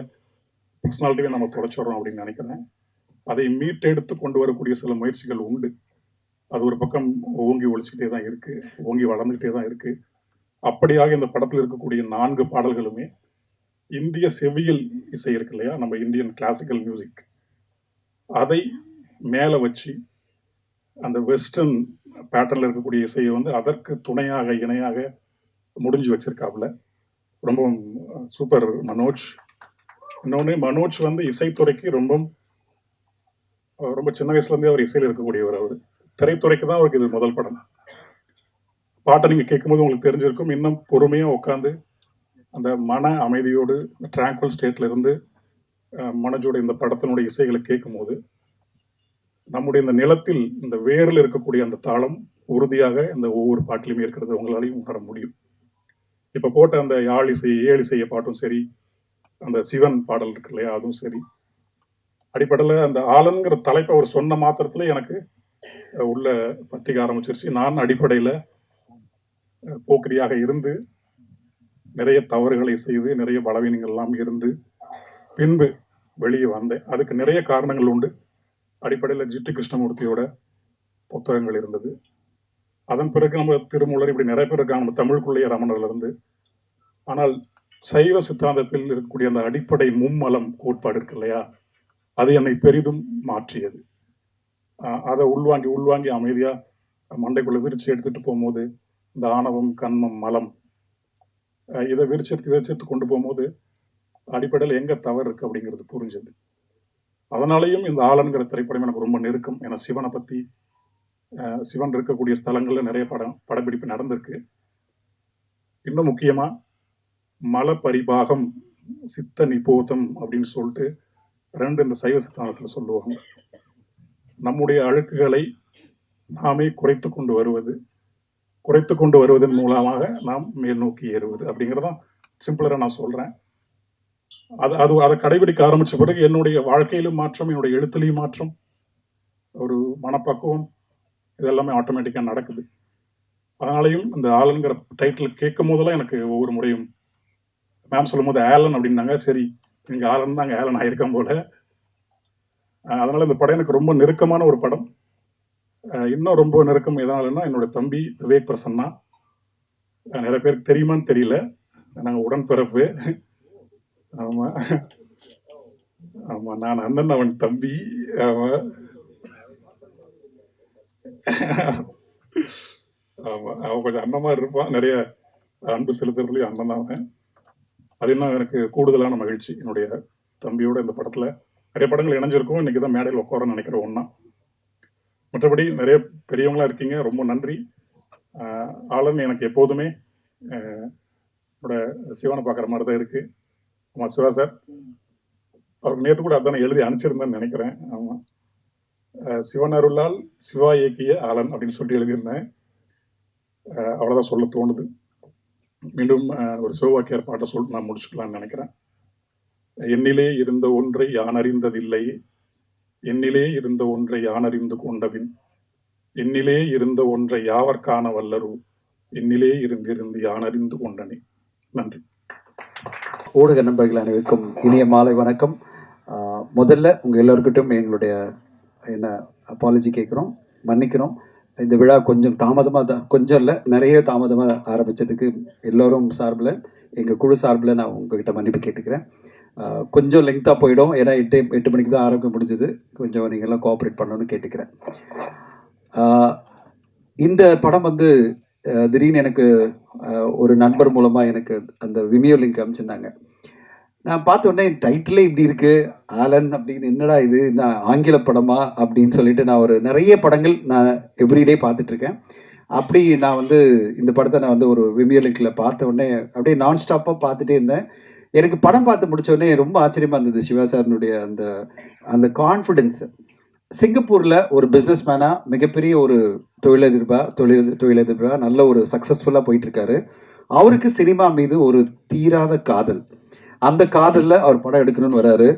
பர்சனாலிட்டியை நம்ம தொலைச்சிடுறோம் அப்படின்னு நினைக்கிறேன். அதை மீட்டெடுத்து கொண்டு வரக்கூடிய சில முயற்சிகள் உண்டு. அது ஒரு பக்கம் ஓங்கி ஒழிச்சுக்கிட்டே தான் இருக்கு, ஓங்கி வளர்ந்துகிட்டே தான் இருக்கு. அப்படியாக இந்த படத்தில் இருக்கக்கூடிய 4 பாடல்களுமே இந்திய செவியல் இசை இருக்கு இல்லையா, நம்ம இந்தியன் கிளாசிக்கல் மியூசிக், அதை மேலே வச்சு அந்த வெஸ்டர்ன் பேட்டர்ல இருக்கக்கூடிய இசையை வந்து அதற்கு துணையாக இணையாக முடிஞ்சு வச்சிருக்காப்புல. ரொம்ப சூப்பர் மனோஜ். இன்னொன்று, மனோஜ் வந்து இசைத்துறைக்கு ரொம்ப சின்ன வயசுல இருந்தே அவர் இசையில் இருக்கக்கூடியவர். அவர் திரைத்துறைக்கு தான் அவருக்கு இது முதல் படம். பாட்டை நீங்க கேட்கும்போது உங்களுக்கு தெரிஞ்சிருக்கும். இன்னும் பொறுமையா உட்காந்து அந்த மன அமைதியோடு டிராங்குவல் ஸ்டேட்ல இருந்து மனோஜோட இந்த படத்தினுடைய இசைகளை கேட்கும் போது நம்முடைய இந்த நிலத்தில் இந்த வேரில் இருக்கக்கூடிய அந்த தாளம் உறுதியாக இந்த ஒவ்வொரு பாட்டிலுமே இருக்கிறது உங்களாலையும் உணர முடியும். இப்ப போட்ட அந்த யாழ் இசை, ஏழு இசைய பாட்டும் சரி, அந்த சிவன் பாடல் இருக்கு இல்லையா, அதுவும் சரி, அடிப்படையில் அந்த ஆலன்கிற தலைப்பை அவர் சொன்ன மாத்திரத்துல எனக்கு உள்ள பத்திக்க ஆரம்பிச்சிருச்சு. நான் அடிப்படையில் போக்கிரியாக இருந்து நிறைய தவறுகளை செய்து நிறைய பலவீனங்கள் எல்லாம் இருந்து பின்பு வெளியே வந்தேன். அதுக்கு நிறைய காரணங்கள் உண்டு. அடிப்படையில் ஜிடி கிருஷ்ணமூர்த்தியோட புத்தகங்கள் இருந்தது. அதன் பிறகு நம்ம திருமூலர், இப்படி நிறைய பேர் இருக்காங்க நம்ம தமிழுக்குள்ளேயே ரமணர்ல இருந்து. ஆனால் சைவ சித்தாந்தத்தில் இருக்கக்கூடிய அந்த அடிப்படை மும்மலம் கோட்பாடு இருக்கு இல்லையா, அது என்னை பெரிதும் மாற்றியது. அதை உள்வாங்கி அமைதியா மண்டைக்குள்ள விரிச்சு எடுத்துட்டு போகும்போது இந்த ஆணவம், கண்மம், மலம், இதை விரிச்செடுத்து கொண்டு போகும்போது அடிப்படையில் எங்க தவறு இருக்கு அப்படிங்கிறது புரிஞ்சது. அதனாலையும் இந்த ஆலன்கிற திரைப்படம் எனக்கு ரொம்ப நெருக்கம். ஏன்னா சிவனை பத்தி, சிவன் இருக்கக்கூடிய ஸ்தலங்கள்ல நிறைய படப்பிடிப்பு நடந்திருக்கு. இன்னும் முக்கியமா மல பரிபாகம், சித்த நிபோதம் அப்படின்னு சொல்லிட்டு 2 இந்த சைவ சித்தாந்தத்துல சொல்லுவாங்க. நம்முடைய அழுக்குகளை நாமே குறைத்து கொண்டு வருவதன் மூலமாக நாம் மேல் நோக்கி ஏறுவது அப்படிங்கிறதான் சிம்பிளரா நான் சொல்றேன். அதை கடைபிடிக்க ஆரம்பிச்ச பிறகு என்னுடைய வாழ்க்கையிலும் மாற்றம், என்னுடைய எழுத்துலையும் மாற்றம், ஒரு மனப்பக்குவம், இதெல்லாமே ஆட்டோமேட்டிக்கா நடக்குது. அதனாலையும் இந்த ஆலன்கிற டைட்டில் கேட்கும் போதெல்லாம் எனக்கு ஒவ்வொரு முறையும் மேம் சொல்லும் போது ஆலன் அப்படின்னாங்க. சரி, இங்க ஆலன் தான், அங்க ஆலன் ஆயிருக்கேன் போல. அதனால இந்த படம் எனக்கு ரொம்ப நெருக்கமான ஒரு படம். இன்னும் ரொம்ப நெருக்கம் எதனாலன்னா, என்னோட தம்பி விவேக் பிரசன்னா. நிறைய பேருக்கு தெரியுமான்னு தெரியல, நாங்க உடன்பிறப்பு. ஆமா ஆமா, நான் அண்ணன், அவன் தம்பி. ஆமா ஆமா, அவன் கொஞ்சம் அண்ணன் மாதிரி இருப்பான். நிறைய அன்பு செலுத்துறதுலயும் அண்ணன் தான் அவன். அது இன்னும் எனக்கு கூடுதலான மகிழ்ச்சி. என்னுடைய தம்பியோட இந்த படத்துல நிறைய படங்கள் இணைஞ்சிருக்கும். இன்னைக்கு தான் மேடையில் உட்காரன்னு நினைக்கிற ஒன்னா. மற்றபடி நிறைய பெரியவங்களா இருக்கீங்க, ரொம்ப நன்றி. ஆலன் எனக்கு எப்போதுமே என்னோட சிவனை பார்க்குற மாதிரி தான் இருக்கு. ஆமா, சிவா சார் அவருக்கு நேற்று கூட அதான எழுதி அனுப்பிச்சிருந்தேன்னு நினைக்கிறேன். ஆமா, சிவன் அருளால் சிவா இயக்கிய ஆலன் அப்படின்னு சொல்லி எழுதியிருந்தேன். அவ்வளோதான் சொல்ல தோணுது. மீண்டும் ஒரு சிவவாக்கியார் பாட்டை சொல்லிட்டு நான் முடிச்சுக்கலாம்னு நினைக்கிறேன். என்னிலே இருந்த ஒன்றை யான் அறிந்ததில்லை, என்னிலே இருந்த ஒன்றை யான் அறிந்து கொண்டபின், என்னிலே இருந்த ஒன்றை யாவர் காண வல்லரு, என்னிலே இருந்து யான் அறிந்து கொண்டனே. நன்றி. ஊடக நண்பர்கள் அனைவருக்கும் இனிய மாலை வணக்கம். முதல்ல உங்கள் எல்லோருக்கிட்டும் எங்களுடைய அப்பாலஜி கேட்குறோம், மன்னிக்கிறோம். இந்த விழா கொஞ்சம் தாமதமாக தான், கொஞ்சம் இல்லை நிறைய தாமதமாக ஆரம்பித்ததுக்கு எல்லோரும் சார்பில், எங்கள் குழு சார்பில் நான் உங்ககிட்ட மன்னிப்பு கேட்டுக்கிறேன். கொஞ்சம் லெங்க்தாக போயிடும், ஏன்னா 8 மணிக்கு தான் ஆரம்பிக்க முடிஞ்சது. கொஞ்சம் நீங்கள்லாம் கோஆப்ரேட் பண்ணணும்னு கேட்டுக்கிறேன். இந்த படம் வந்து திடீர்னு எனக்கு ஒரு நண்பர் மூலமாக எனக்கு அந்த விமியோ லிங்க் அனுப்பிச்சிருந்தாங்க. நான் பார்த்த உடனே டைட்டிலே இப்படி இருக்கு, ஆலன் அப்படின்னு, என்னடா இது, நான் ஆங்கில படமா அப்படின்னு சொல்லிட்டு நான் ஒரு நிறைய படங்கள் நான் எவ்ரிடே பார்த்துட்ருக்கேன். அப்படி நான் வந்து இந்த படத்தை நான் வந்து ஒரு விமியோ லிங்கில் பார்த்த உடனே அப்படியே நான் ஸ்டாப்பாக பார்த்துட்டே இருந்தேன். எனக்கு படம் பார்த்து முடிச்ச உடனே ரொம்ப ஆச்சரியமாக இருந்தது சிவா சாரினுடைய அந்த கான்ஃபிடென்ஸ். சிங்கப்பூரில் ஒரு பிஸ்னஸ் மேனாக மிகப்பெரிய ஒரு தொழிலதிபராக நல்ல ஒரு சக்ஸஸ்ஃபுல்லாக போயிட்டுருக்காரு. அவருக்கு சினிமா மீது ஒரு தீராத காதல். அந்த காதலில் அவர் படம் எடுக்கணும்னு வராரு.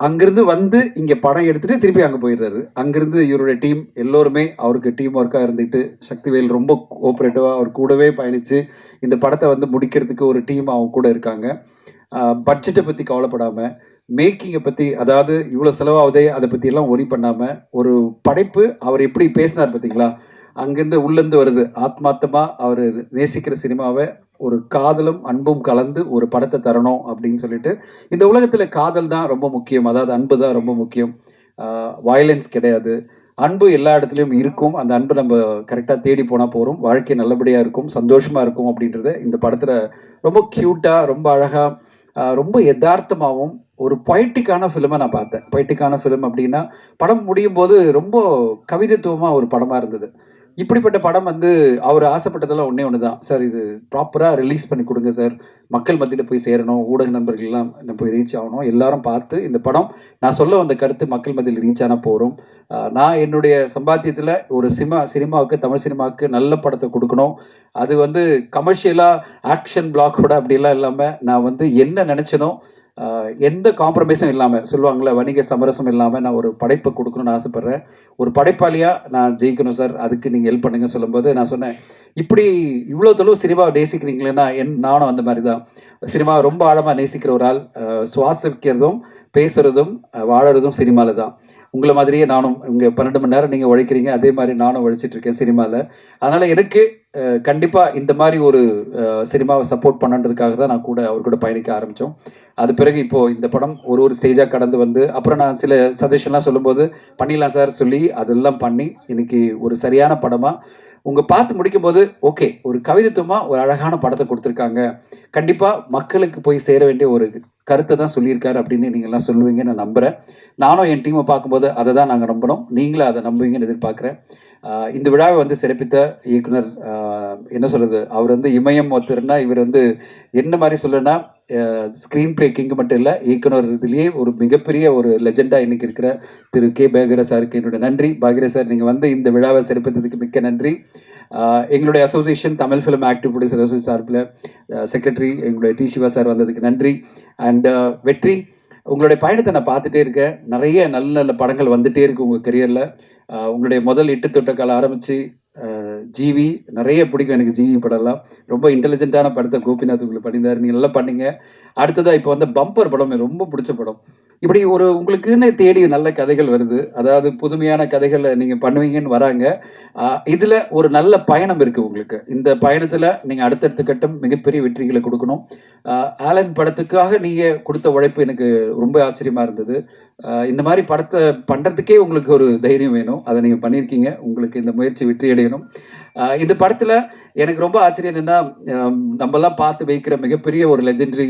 அங்கிருந்து வந்து இங்கே படம் எடுத்துகிட்டு திருப்பி அங்கே போயிடுறாரு. அங்கிருந்து இவருடைய டீம் எல்லோருமே அவருக்கு டீம் ஒர்க்காக இருந்துட்டு, சக்திவேல் ரொம்ப கோஆப்ரேட்டிவாக அவர் கூடவே பயணித்து இந்த படத்தை வந்து முடிக்கிறதுக்கு ஒரு டீம் அவங்க கூட இருக்காங்க. பட்ஜெட்டை பற்றி கவலைப்படாமல், மேக்கிங்கை பற்றி, அதாவது இவ்வளோ செலவாகுதே அதை பற்றியெல்லாம் ஒரி பண்ணாமல், ஒரு படைப்பு அவர் எப்படி பேசினார் பார்த்தீங்களா, அங்கேருந்து உள்ளேருந்து வருது. ஆத்மார்த்தமாக அவர் நேசிக்கிற சினிமாவை ஒரு காதலும் அன்பும் கலந்து ஒரு படத்தை தரணும் அப்படின்னு சொல்லிட்டு, இந்த உலகத்தில் காதல் தான் ரொம்ப முக்கியம், அதாவது அன்பு தான் ரொம்ப முக்கியம். வயலன்ஸ் கிடையாது. அன்பு எல்லா இடத்துலையும் இருக்கும். அந்த அன்பு நம்ம கரெக்டாக தேடி போனால் போகிறோம், வாழ்க்கை நல்லபடியாக இருக்கும், சந்தோஷமாக இருக்கும் அப்படின்றத இந்த படத்தில் ரொம்ப க்யூட்டாக, ரொம்ப அழகாக, ரொம்ப யதார்த்தமாகவும் ஒரு பொய்டிக்கான ஃபிலிமை நான் பார்த்தேன். பொய்டிக்கான ஃபிலிம் அப்படின்னா, படம் முடியும் போது ரொம்ப கவிதைத்துவமாக ஒரு படமாக இருந்தது. இப்படிப்பட்ட படம் வந்து அவர் ஆசைப்பட்டதெல்லாம் ஒன்று தான், சார் இது ப்ராப்பராக ரிலீஸ் பண்ணி கொடுங்க சார், மக்கள் மத்தியில் போய் சேரணும், ஊடக நண்பர்கள்லாம் போய் ரீச் ஆகணும், எல்லாரும் பார்த்து இந்த படம் நான் சொல்ல வந்த கருத்து மக்கள் மத்தியில் ரீச் ஆனால் போகிறோம். நான் என்னுடைய சம்பாத்தியத்தில் ஒரு சினிமாவுக்கு, தமிழ் சினிமாவுக்கு நல்ல படத்தை கொடுக்கணும். அது வந்து கமர்ஷியலாக ஆக்ஷன் பிளாக்கோட அப்படிலாம் இல்லாமல், நான் வந்து என்ன நினச்சனோ எந்த காம்ப்ரமைஸும் இல்லாமல், சொல்லுவாங்களே வணிக சமரசம் இல்லாமல் நான் ஒரு படைப்பை கொடுக்கணும்னு ஆசைப்பட்றேன். ஒரு படைப்பாளியாக நான் ஜெயிக்கணும் சார், அதுக்கு நீங்கள் ஹெல்ப் பண்ணுங்க சொல்லும்போது நான் சொன்னேன், இப்படி இவ்வளோ தொழில் சினிமாவை நேசிக்கிறீங்களேன்னா நானும் அந்த மாதிரி தான். சினிமாவை ரொம்ப ஆழமாக நேசிக்கிற ஒரு ஆள். சுவாசிக்கிறதும் பேசுகிறதும் வாழறதும் சினிமாவில் தான். உங்களை மாதிரியே நானும் இங்கே 12 மணி நேரம் நீங்கள் உழைக்கிறீங்க, அதே மாதிரி நானும் உழைச்சிட்ருக்கேன் சினிமாவில். அதனால் எனக்கு கண்டிப்பாக இந்த மாதிரி ஒரு சினிமாவை சப்போர்ட் பண்ணுறதுக்காக தான் நான் கூட அவர் கூட பயணிக்க ஆரம்பித்தோம். அது பிறகு இப்போது இந்த படம் ஒரு ஸ்டேஜாக கடந்து வந்து, அப்புறம் நான் சில சஜஷன்லாம் சொல்லும்போது பண்ணிடலாம் சார் சொல்லி அதெல்லாம் பண்ணி இன்னைக்கு ஒரு சரியான படமாக உங்கள் பார்த்து முடிக்கும்போது, ஓகே ஒரு கவிதைத்துவமாக ஒரு அழகான படத்தை கொடுத்துருக்காங்க, கண்டிப்பாக மக்களுக்கு போய் சேர வேண்டிய ஒரு கருத்தை தான் சொல்லியிருக்காரு அப்படின்னு நீங்கள்லாம் சொல்லுவீங்கன்னு நான் நம்புகிறேன். நானும் என் டீமை பார்க்கும்போது அதை தான் நாங்கள் நம்பணும், நீங்களும் அதை நம்புவீங்கன்னு எதிர்பார்க்குறேன். இந்த விழாவை வந்து சிறப்பித்த இயக்குனர், என்ன சொல்கிறது, அவர் வந்து இமயம் ஒருத்தர்னா, இவர் வந்து என்ன மாதிரி சொல்லுன்னா, ஸ்க்ரீன் பிளே கிங் மட்டும் இல்லை, இயக்குனர் இதுலேயே ஒரு மிகப்பெரிய ஒரு லெஜெண்டாக இன்னைக்கு இருக்கிற திரு கே பாக்யராஜ் சாருக்கு என்னோட நன்றி. பாக்யராஜ் சார், நீங்கள் வந்து இந்த விழாவை சிறப்பித்ததுக்கு மிக்க நன்றி. எங்களுடைய association Tamil film active producer association சார்பில் செக்ரட்டரி எங்களுடைய டி சிவா சார் வந்ததுக்கு நன்றி. அண்ட் வெற்றி, உங்களுடைய பயணத்தை நான் பார்த்துட்டே இருக்கேன். நிறைய நல்ல நல்ல படங்கள் வந்துகிட்டே இருக்குது உங்கள் கெரியரில். உங்களுடைய முதல் 8 தொட்டக்கால் ஆரம்பித்து ஜிவி நிறைய பிடிக்கும் எனக்கு. ஜிவி படம்லாம் ரொம்ப இன்டெலிஜென்ட்டான படத்தை கோபிநாத் உங்களுக்கு பண்ணியிருந்தார், நீங்கள் நல்லா பண்ணீங்க. அடுத்ததாக இப்போ வந்து பம்பர் படம் எனக்கு ரொம்ப பிடிச்ச படம். இப்படி ஒரு உங்களுக்குன்னு தேடி நல்ல கதைகள் வருது, அதாவது புதுமையான கதைகளை நீங்கள் பண்ணுவீங்கன்னு வராங்க. இதில் ஒரு நல்ல பயணம் இருக்குது உங்களுக்கு. இந்த பயணத்தில் நீங்கள் அடுத்தடுத்த கட்டம் மிகப்பெரிய வெற்றிகளை கொடுக்கணும். ஆலன் படத்துக்காக நீங்கள் கொடுத்த உழைப்பு எனக்கு ரொம்ப ஆச்சரியமாக இருந்தது. இந்த மாதிரி படத்தை பண்ணுறதுக்கே உங்களுக்கு ஒரு தைரியம் வேணும், அதை நீங்கள் பண்ணியிருக்கீங்க. உங்களுக்கு இந்த முயற்சி வெற்றி அடையணும். இந்த படத்தில் எனக்கு ரொம்ப ஆச்சரியம் என்னென்னா, நம்மலாம் பார்த்து வைக்கிற மிகப்பெரிய ஒரு லெஜெண்டரி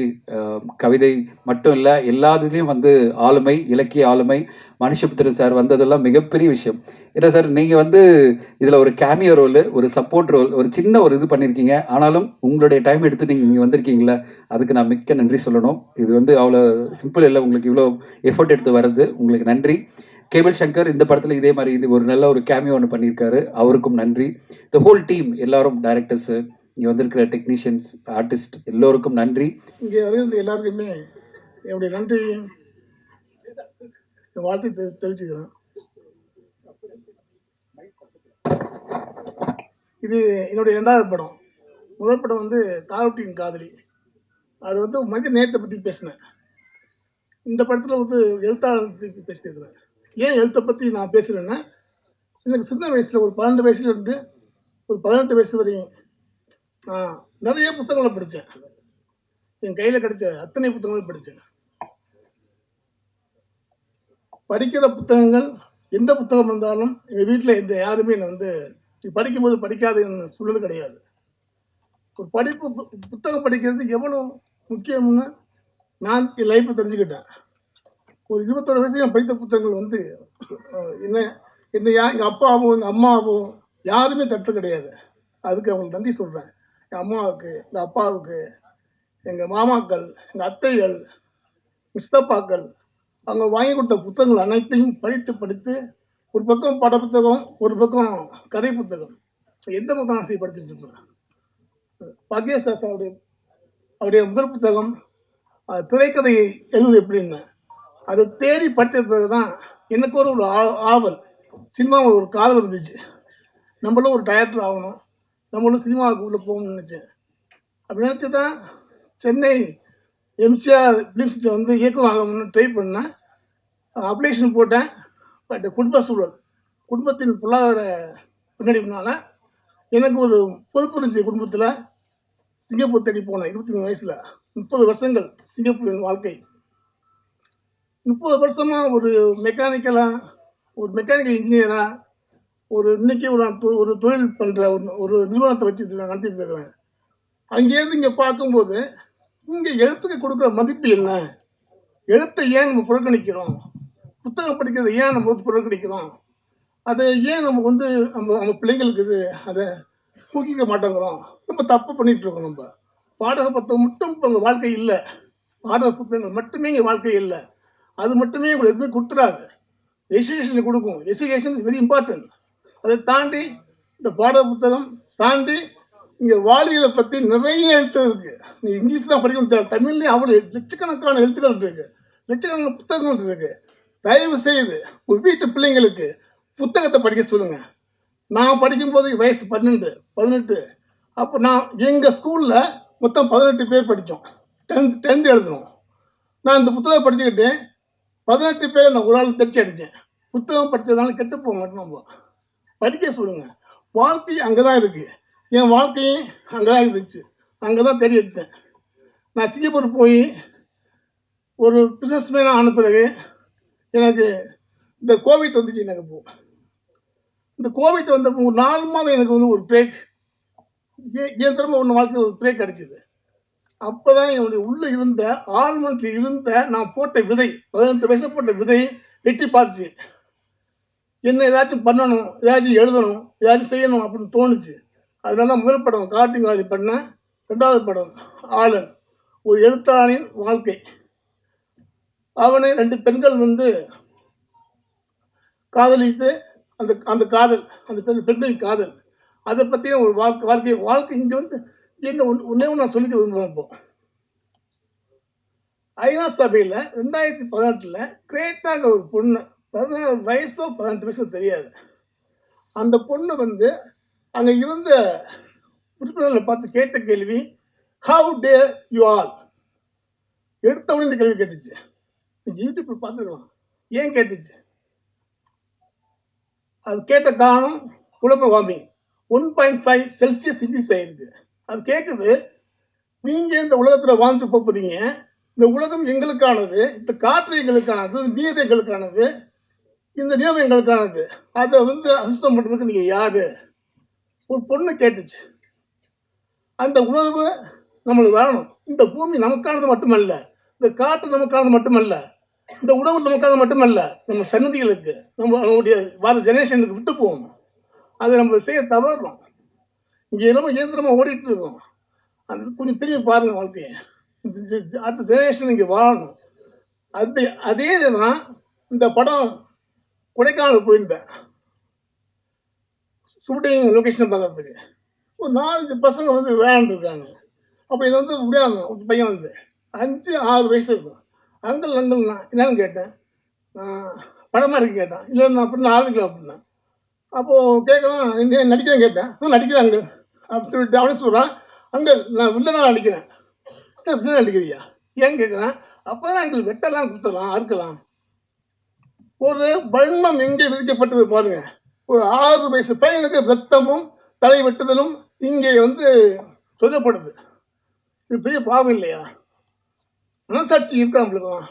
கவிதை மட்டும் இல்லை, எல்லாத்துலேயும் வந்து ஆளுமை, இலக்கிய ஆளுமை, மனுஷபுத்திரன் சார் வந்ததெல்லாம் மிகப்பெரிய விஷயம். ஏன்னா சார், நீங்கள் வந்து இதில் ஒரு கேமியோ ரோல், ஒரு சப்போர்ட் ரோல், ஒரு சின்ன ஒரு இது பண்ணியிருக்கீங்க. ஆனாலும் உங்களுடைய டைம் எடுத்து நீங்கள் இங்கே வந்திருக்கீங்களே, அதுக்கு நான் மிக்க நன்றி சொல்லணும். இது வந்து அவ்வளோ சிம்பிள் இல்லை, உங்களுக்கு இவ்வளோ எஃபர்ட் எடுத்து வர்றது, உங்களுக்கு நன்றி. கேபிள் சங்கர் இந்த படத்தில் இதே மாதிரி இது ஒரு நல்ல ஒரு கேமியோ ஒன்று பண்ணியிருக்காரு, அவருக்கும் நன்றி. த ஹோல் டீம் எல்லாரும், டைரக்டர்ஸு, இங்கே வந்திருக்கிற டெக்னீஷியன்ஸ், ஆர்டிஸ்ட் எல்லோருக்கும் நன்றி. இங்கே வருகிறது எல்லாருக்குமே என்னுடைய நன்றி வாழ்த்து தெரிவிச்சுக்கிறேன். இது என்னுடைய 2வது படம். முதல் படம் வந்து காவட்டியின் காதலி, அது வந்து மனித நேயத்தை பற்றி பேசினேன். இந்த படத்தில் வந்து எழுத்தாளர் பற்றி பேசியிருக்கிறேன். ஏன் எழுத்தை பற்றி நான் பேசுகிறேன்னா, எனக்கு சின்ன வயசில் ஒரு 12 வயசுலேருந்து ஒரு 18 வயசு வரையும் நான் நிறைய புத்தகங்களை படித்தேன். என் கையில் கிடைச்ச அத்தனை புத்தகங்களும் படித்தேன். படிக்கிற புத்தகங்கள் எந்த புத்தகம் இருந்தாலும் எங்கள் வீட்டில் எந்த யாருமே என்னை வந்து நீ படிக்கும்போது படிக்காதுன்னு சொன்னது கிடையாது. ஒரு புத்தகம் படிக்கிறது எவ்வளோ முக்கியம்னு நான் என் லைஃப்பில் தெரிஞ்சுக்கிட்டேன். ஒரு 21 வயசு நான் படித்த புத்தகங்கள் வந்து என்ன எங்கள் அப்பாவோ எங்கள் அம்மாவோ யாருமே தட்டு கிடையாது. அதுக்கு அவங்களுக்கு நன்றி சொல்கிறேன். என் அம்மாவுக்கு, எங்கள் அப்பாவுக்கு, எங்கள் மாமாக்கள், எங்கள் அத்தைகள், மிஸ்தப்பாக்கள், அவங்க வாங்கி கொடுத்த புத்தகங்கள் அனைத்தையும் படித்து ஒரு பக்கம் பட புத்தகம், ஒரு பக்கம் கதை புத்தகம். எந்த புத்தகம் ஆசை படிச்சுட்டு இருப்பேன். பாக்கியேஷ் அவருடைய முதல் புத்தகம் திரைக்கதையை எழுதுவது எப்படின்னு அதை தேடி படித்த பிறகு தான் எனக்கு ஒரு ஆவல், சினிமாவில் ஒரு காதல் இருந்துச்சு. நம்மளும் ஒரு டைரக்டர் ஆகணும், நம்மளும் சினிமாவுக்கு உள்ளே போகணும்னு நினச்சேன். அப்படி நினச்சி தான் சென்னை எம்ஜிஆர் ஃபிலிம்ஸில் வந்து இயக்குனர் ஆகணும்னு ட்ரை பண்ணேன். அப்ளிகேஷன் போட்டேன். பட் குடும்ப சூழல், குடும்பத்தின் பொருளாதார பின்னடைப்புனால எனக்கு ஒரு பொறுப்பு இருந்துச்சு. குடும்பத்தில் சிங்கப்பூர் தேடி போனேன் 23 வயசில். 30 வருஷங்கள் சிங்கப்பூரின் வாழ்க்கை. 30 வருஷமாக ஒரு மெக்கானிக்கல் இன்ஜினியராக இன்னைக்கு ஒரு தொழில் பண்ணுற ஒரு நிறுவனத்தை வச்சு நடத்திட்டு இருக்கிறேன். அங்கேருந்து இங்கே பார்க்கும்போது இங்கே எழுத்துக்கு கொடுக்குற மதிப்பு என்ன, எழுத்தை ஏன் நம்ம புறக்கணிக்கிறோம், புத்தகம் படிக்கிறதை ஏன் நம்ம வந்து புறக்கணிக்கிறோம், அதை ஏன் நம்ம வந்து நம்ம பிள்ளைங்களுக்கு அதை ஊக்கிக்க மாட்டேங்கிறோம், ரொம்ப தப்பு பண்ணிட்டு இருக்கோம். நம்ம பாடக புத்தகம் மட்டும் இப்போ உங்கள் வாழ்க்கை இல்லை, பாடக புத்தகங்கள் மட்டுமே இங்கே வாழ்க்கை இல்லை. அது மட்டுமே உங்களுக்கு எதுவுமே கொடுத்துடாது. எஜுகேஷனை கொடுக்கும். Education very important. அதை தாண்டி இந்த பாடக புத்தகம் தாண்டி இங்கே வாழ்வியலை பற்றி நிறைய எழுத்து இருக்கு. நீ இங்கிலீஷ் தான் படிக்கணும் தேவை, தமிழ்லேயும் அவ்வளோ லட்சக்கணக்கான எழுத்துக்கள் இருக்கு, லட்சக்கணக்கான புத்தகங்கள் இருக்கு. தயவு செய்து ஒரு வீட்டு பிள்ளைங்களுக்கு புத்தகத்தை படிக்க சொல்லுங்க. நான் படிக்கும்போது வயசு 12, 18. அப்போ நான் எங்கள் ஸ்கூலில் மொத்தம் 18 பேர் படித்தோம். 10th எழுதணும். நான் இந்த புத்தகம் படிச்சுக்கிட்டு 18 பேர் நான் ஒரு ஆள் தெரிச்சு அடித்தேன். புத்தகம் படித்ததுனால கெட்டு போக மாட்டோம். நம்ம படிக்க சொல்லுங்கள். வாழ்க்கை அங்கே தான் இருக்குது. என் வாழ்க்கையும் அங்கே தான் இருந்துச்சு. அங்கே தான் தேடி எடுத்தேன். நான் சிங்கப்பூர் போய் ஒரு பிஸ்னஸ்மேனாக ஆன பிறகு எனக்கு இந்த கோவிட் வந்துச்சு. எனக்கு இந்த கோவிட் வந்த ஒரு 4 மாதம் எனக்கு வந்து ஒரு பிரேக், என் திரும்ப ஒன்று வாழ்க்கையில் ஒரு பிரேக் அடிச்சுது. அப்போ தான் என்னுடைய உள்ளே இருந்த ஆழ்மனத்தில் இருந்த நான் போட்ட விதை, 18 வயசு போட்ட விதை வெட்டி பார்த்துச்சு. என்ன ஏதாச்சும் பண்ணணும், ஏதாச்சும் எழுதணும், ஏதாச்சும் செய்யணும் அப்படின்னு தோணுச்சு. அதனால தான் முதல் படம் கார்த்திக் ராஜ் பண்ணேன். 2வது படம் ஆலன், ஒரு எழுத்தாளனின் வாழ்க்கை. அவனை 2 பெண்கள் வந்து காதலித்து அந்த காதல், அந்த பெண்களின் காதல், அதை பற்றின ஒரு வாழ்க்கை இங்கே வந்து என்ன ஒன்றே நான் சொல்லிக்க விரும்புகிறேன். இப்போ ஐநா சபையில் 2018 கிரேட்டாக ஒரு பொண்ணு, 16 வயசோ 18 வயசோ தெரியாது, அந்த பொண்ணு வந்து அங்கே இருந்த உறுப்பினர்களை பார்த்து கேட்ட கேள்வி, ஹவு டேர் யூ ஆல். எடுத்தவொடனே இந்த கேள்வி கேட்டுச்சு. யூடியூப்பில் பார்த்துக்கலாம் ஏன் கேட்டுச்சு. அது கேட்ட காரணம் குளோபல் வார்மிங் 1.5 செல்சியஸ் இன்க்ரீஸ் ஆகிருக்கு. அது கேட்குது, நீங்கள் இந்த உலகத்தில் வாழ்ந்துட்டு போகிறீங்க, இந்த உலகம் எங்களுக்கானது, இந்த காற்று எங்களுக்கானது, நீர் எங்களுக்கானது, இந்த நிலம் எங்களுக்கானது, அதை வந்து அசுத்தம் பண்ணுறதுக்கு நீங்கள் யார். ஒரு பொண்ணு கேட்டுச்சு. அந்த உணர்வு நம்மளுக்கு வரணும். இந்த பூமி நமக்கானது மட்டுமல்ல, இந்த காற்று நமக்கானது மட்டுமல்ல, இந்த உணவு நமக்கானது மட்டுமல்ல, நம்ம சன்னதிகளுக்கு, நம்மளுடைய வர ஜெனரேஷனுக்கு விட்டு போகணும். அதை நம்ம செய்ய தவறுறோம். இங்கே நம்ம இயந்திரமாக ஓடிட்டு இருக்கோம். அது கொஞ்சம் திரும்பி பாருங்க வாழ்க்கையை. அடுத்த ஜெனரேஷன் இங்கே வாழணும். அதே தான் இந்த படம் கொடைக்கானல் போயிருந்தேன் ஷூட்டிங் லொக்கேஷனை பார்க்கறதுக்கு. ஒரு 4-5 பசங்க வந்து விளையாண்டுருக்காங்க. அப்போ இதை வந்து முடியாது. ஒரு பையன் வந்து 5-6 வயசு இருக்கும். அங்கிள் நான் என்னன்னு கேட்டேன், படமாக இருக்கு கேட்டேன். இல்லை நான் அப்படின்னு ஆரம்பிக்கலாம் அப்படின்னா. அப்போது கேட்கலாம், நடிக்கிறேன் கேட்டேன். நடிக்கிறாங்க அப்படின்னு சொல்லிட்டு அவனே சொல்கிறான், அங்கே நான் வில்லனாக நடிக்கிறேன். வில்லனாக நடிக்கிறியா ஏன்னு கேட்குறேன். அப்போ தான் எங்களுக்கு வெட்டலாம், குத்தலாம், அறுக்கலாம். ஒரு வன்மம் எங்கே விதிக்கப்பட்டது பாருங்க. ஒரு 6 வயசு பையனுக்கு ரத்தமும் தலை வெட்டுதலும் இங்கே வந்து சொல்லப்படுது. இது பெரிய பாவம் இல்லையா? மனசாட்சி இருக்கா நம்மளுக்குலாம்?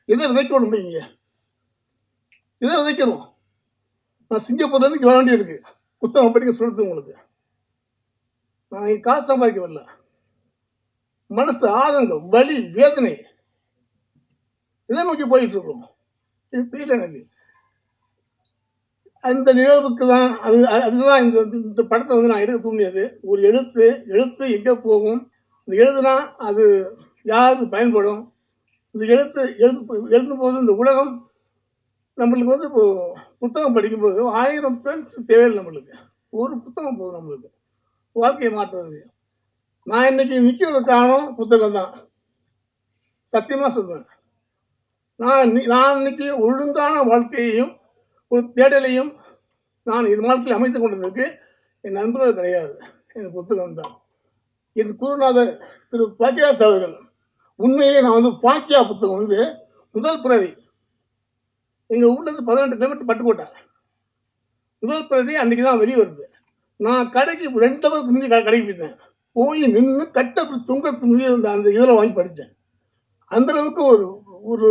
எதை விதைக்கணும் இங்கே? இதை விதைக்கணும். நான் சிங்கப்பூர்லேருந்து இங்கே வர வேண்டியிருக்கு புத்தகம் படிக்க சொல்லுது உங்களுக்கு. நான் இங்கே காசு சம்பாதிக்க வரல. மனசு ஆதங்கம், வலி, வேதனை, இதை நோக்கி போயிட்டு இருக்கோம். இது தெரியல எனக்கு. அந்த நிகழ்வுக்கு தான் அதுதான் இந்த படத்தை வந்து நான் எடுக்க தூண்டியது. ஒரு எழுத்து எங்கே போகும், இந்த எழுதுனா அது யாருக்கு பயன்படும், இந்த எழுதும் போது இந்த உலகம் நம்மளுக்கு வந்து இப்போ புத்தகம் படிக்கும்போது 1000 ஃப்ரெண்ட்ஸ் தேவையில்லை நம்மளுக்கு. ஒரு புத்தகம் போதும் நம்மளுக்கு வாழ்க்கையை மாற்றுறது. நான் இன்னைக்கு நிற்கிறது காரணம் புத்தகம் தான், சத்தியமாக சொல்றேன். நான் இன்னைக்கு ஒழுங்கான வாழ்க்கையையும் ஒரு தேடலையும் நான் என் வாழ்க்கையில் அமைத்துக் கொண்டதற்கு என் நண்பர்கள் கிடையாது, என் புத்தகம் தான். என் குருநாதர் திரு பாக்கியாஸ் அவர்கள், உண்மையிலே நான் வந்து பாக்கியா புத்தகம் வந்து முதல் பிரதி எங்கள் ஊர்லேருந்து 18 கிலோமீட்டர் பட்டுக்கோட்டை, முதல் பிரதி அன்றைக்கி தான் வெளியே வருது. நான் கடைக்கு 2 ஹவருக்கு முந்தி கடைக்கு போயிட்டேன். போய் நின்று கட்டை தொங்கறதுக்கு முந்தைய அந்த இதில் வாங்கி படித்தேன். அந்தளவுக்கு ஒரு ஒரு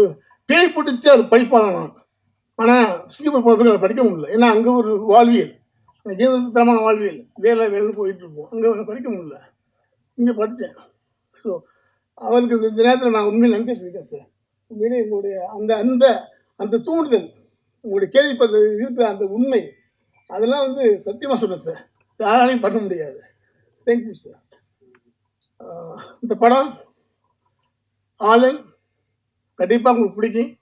பேய் பிடிச்ச ஒரு படிப்பான நான். ஆனால் சிங்கப்பூர் போகிறதுக்கு அதை படிக்க முடியல. ஏன்னா அங்கே ஒரு வாழ்வியல், ஜீவனத்தரமான வாழ்வியல், வேலைன்னு போயிட்டு இருப்போம். அங்கே படிக்க முடியல, இங்கே படித்தேன். ஸோ அவருக்கு இந்த நேரத்தில் நான் உண்மையில் நன்றி சொல்லிட்டேன் சார். உண்மையிலே எங்களுடைய அந்த அந்த அந்த தூண்டுதல், உங்களுடைய கேள்விப்பட்ட இருக்கிற அந்த உண்மை, அதெல்லாம் வந்து சத்தியமாக சொல்கிறேன் சார், யாராலையும் பண்ண முடியாது. Thank you sir. இந்த படம் ஆலன் கண்டிப்பாக உங்களுக்கு பிடிக்கும்.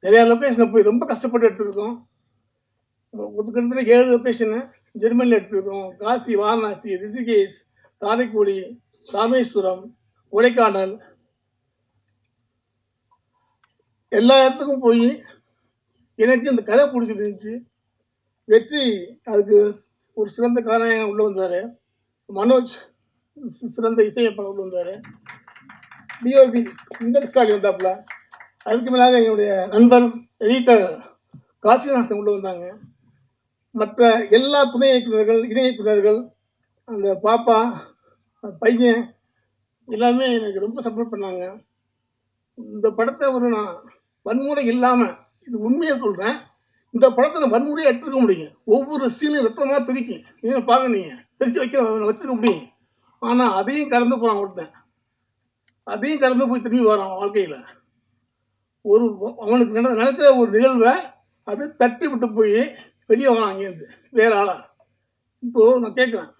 நிறையா லொக்கேஷனை போய் ரொம்ப கஷ்டப்பட்டு எடுத்துருக்கோம். கிட்டத்தட்ட 7 லொக்கேஷனு ஜெர்மனியில் எடுத்துருக்கோம். காசி, வாரணாசி, ரிஷிகேஷ், காரைக்குடி, ராமேஸ்வரம், கொடைக்கானல், எல்லா இடத்துக்கும் போய் எனக்கு இந்த கதை பிடிச்சிருந்துச்சு. வெற்றி அதுக்கு ஒரு சிறந்த கதாநாயகன் உள்ளே வந்தார். மனோஜ் சிறந்த இசையமைப்பாளர் உள்ள வந்தார். டிஓபி சுந்தர் ஸ்டாலின் வந்தாப்புல. அதுக்கு மேலாக என்னுடைய நண்பர் எடிட்டர் காசிநாசன் உள்ள வந்தாங்க. மற்ற எல்லா துணை இயக்குநர்கள், இணை இயக்குநர்கள், அந்த பாப்பா, பையன் எல்லாமே எனக்கு ரொம்ப சப்போர்ட் பண்ணாங்க. இந்த படத்தை நான் வன்முறை இல்லாமல், இது உண்மையாக சொல்கிறேன், இந்த படத்தை நான் வன்முறையாக எடுத்துருக்க முடியும். ஒவ்வொரு சீனையும் ரத்தமாக பிரிக்கும். நீங்கள் பாருங்க, நீங்கள் பிரித்து வச்சிருக்க முடியும். ஆனால் அதையும் கடந்து போகிறான் ஒருத்தன், அதையும் கடந்து போய் திரும்பி வரான் வாழ்க்கையில். அவனுக்கு நடக்கிற ஒரு நிகழ்வை அப்படியே தட்டி விட்டு போய் வெளியே வரான் அங்கேருந்து வேற ஆளா. இப்போது நான் கேட்குறேன்,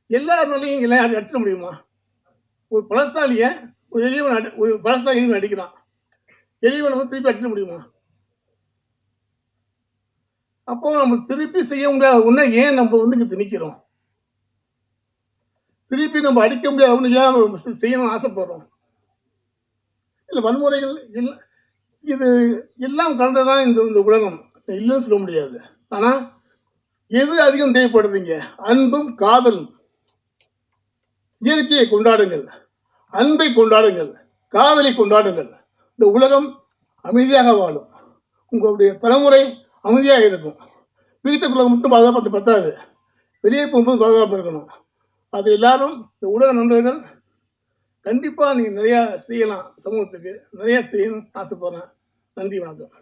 எல்லாருனாலையும் எல்லாம் அடிச்சிட முடியுமா? ஒரு பலசாலியை ஒரு எளியவன் ஒரு பலசாலியும் அடிக்கிறான், எளியவனை திருப்பி அடிச்சிட முடியுமா? அப்போ நம்ம திருப்பி செய்ய முடியாத ஒன்றை ஏன் நம்ம இங்கே திணிக்கிறோம்? திருப்பி நம்ம அடிக்க முடியாத ஒன்று ஏன் செய்யணும்னு ஆசைப்படுறோம்? இல்லை, வன்முறைகள் இல்லை, இது எல்லாம் கலந்ததான் இந்த உலகம், இல்லைன்னு சொல்ல முடியாது. ஆனால் எது அதிகம் தேவைப்படுதுங்க? அன்பும் காதலும். இயற்கையை கொண்டாடுங்கள், அன்பை கொண்டாடுங்கள், காதலை கொண்டாடுங்கள். இந்த உலகம் அமைதியாக வாழும், உங்களுடைய தலைமுறை அமைதியாக இருக்கும். வீட்டுக்குள்ள மட்டும் பாதுகாப்பு பத்தாது, வெளியே போகும்போது பாதுகாப்பு இருக்கணும். அது எல்லாரும் இந்த ஊடக நண்பர்கள் கண்டிப்பாக நீங்கள் நிறையா செய்யலாம், சமூகத்துக்கு நிறையா செய்யணும்னு ஆசைப்படுறேன். நன்றி, வணக்கம்.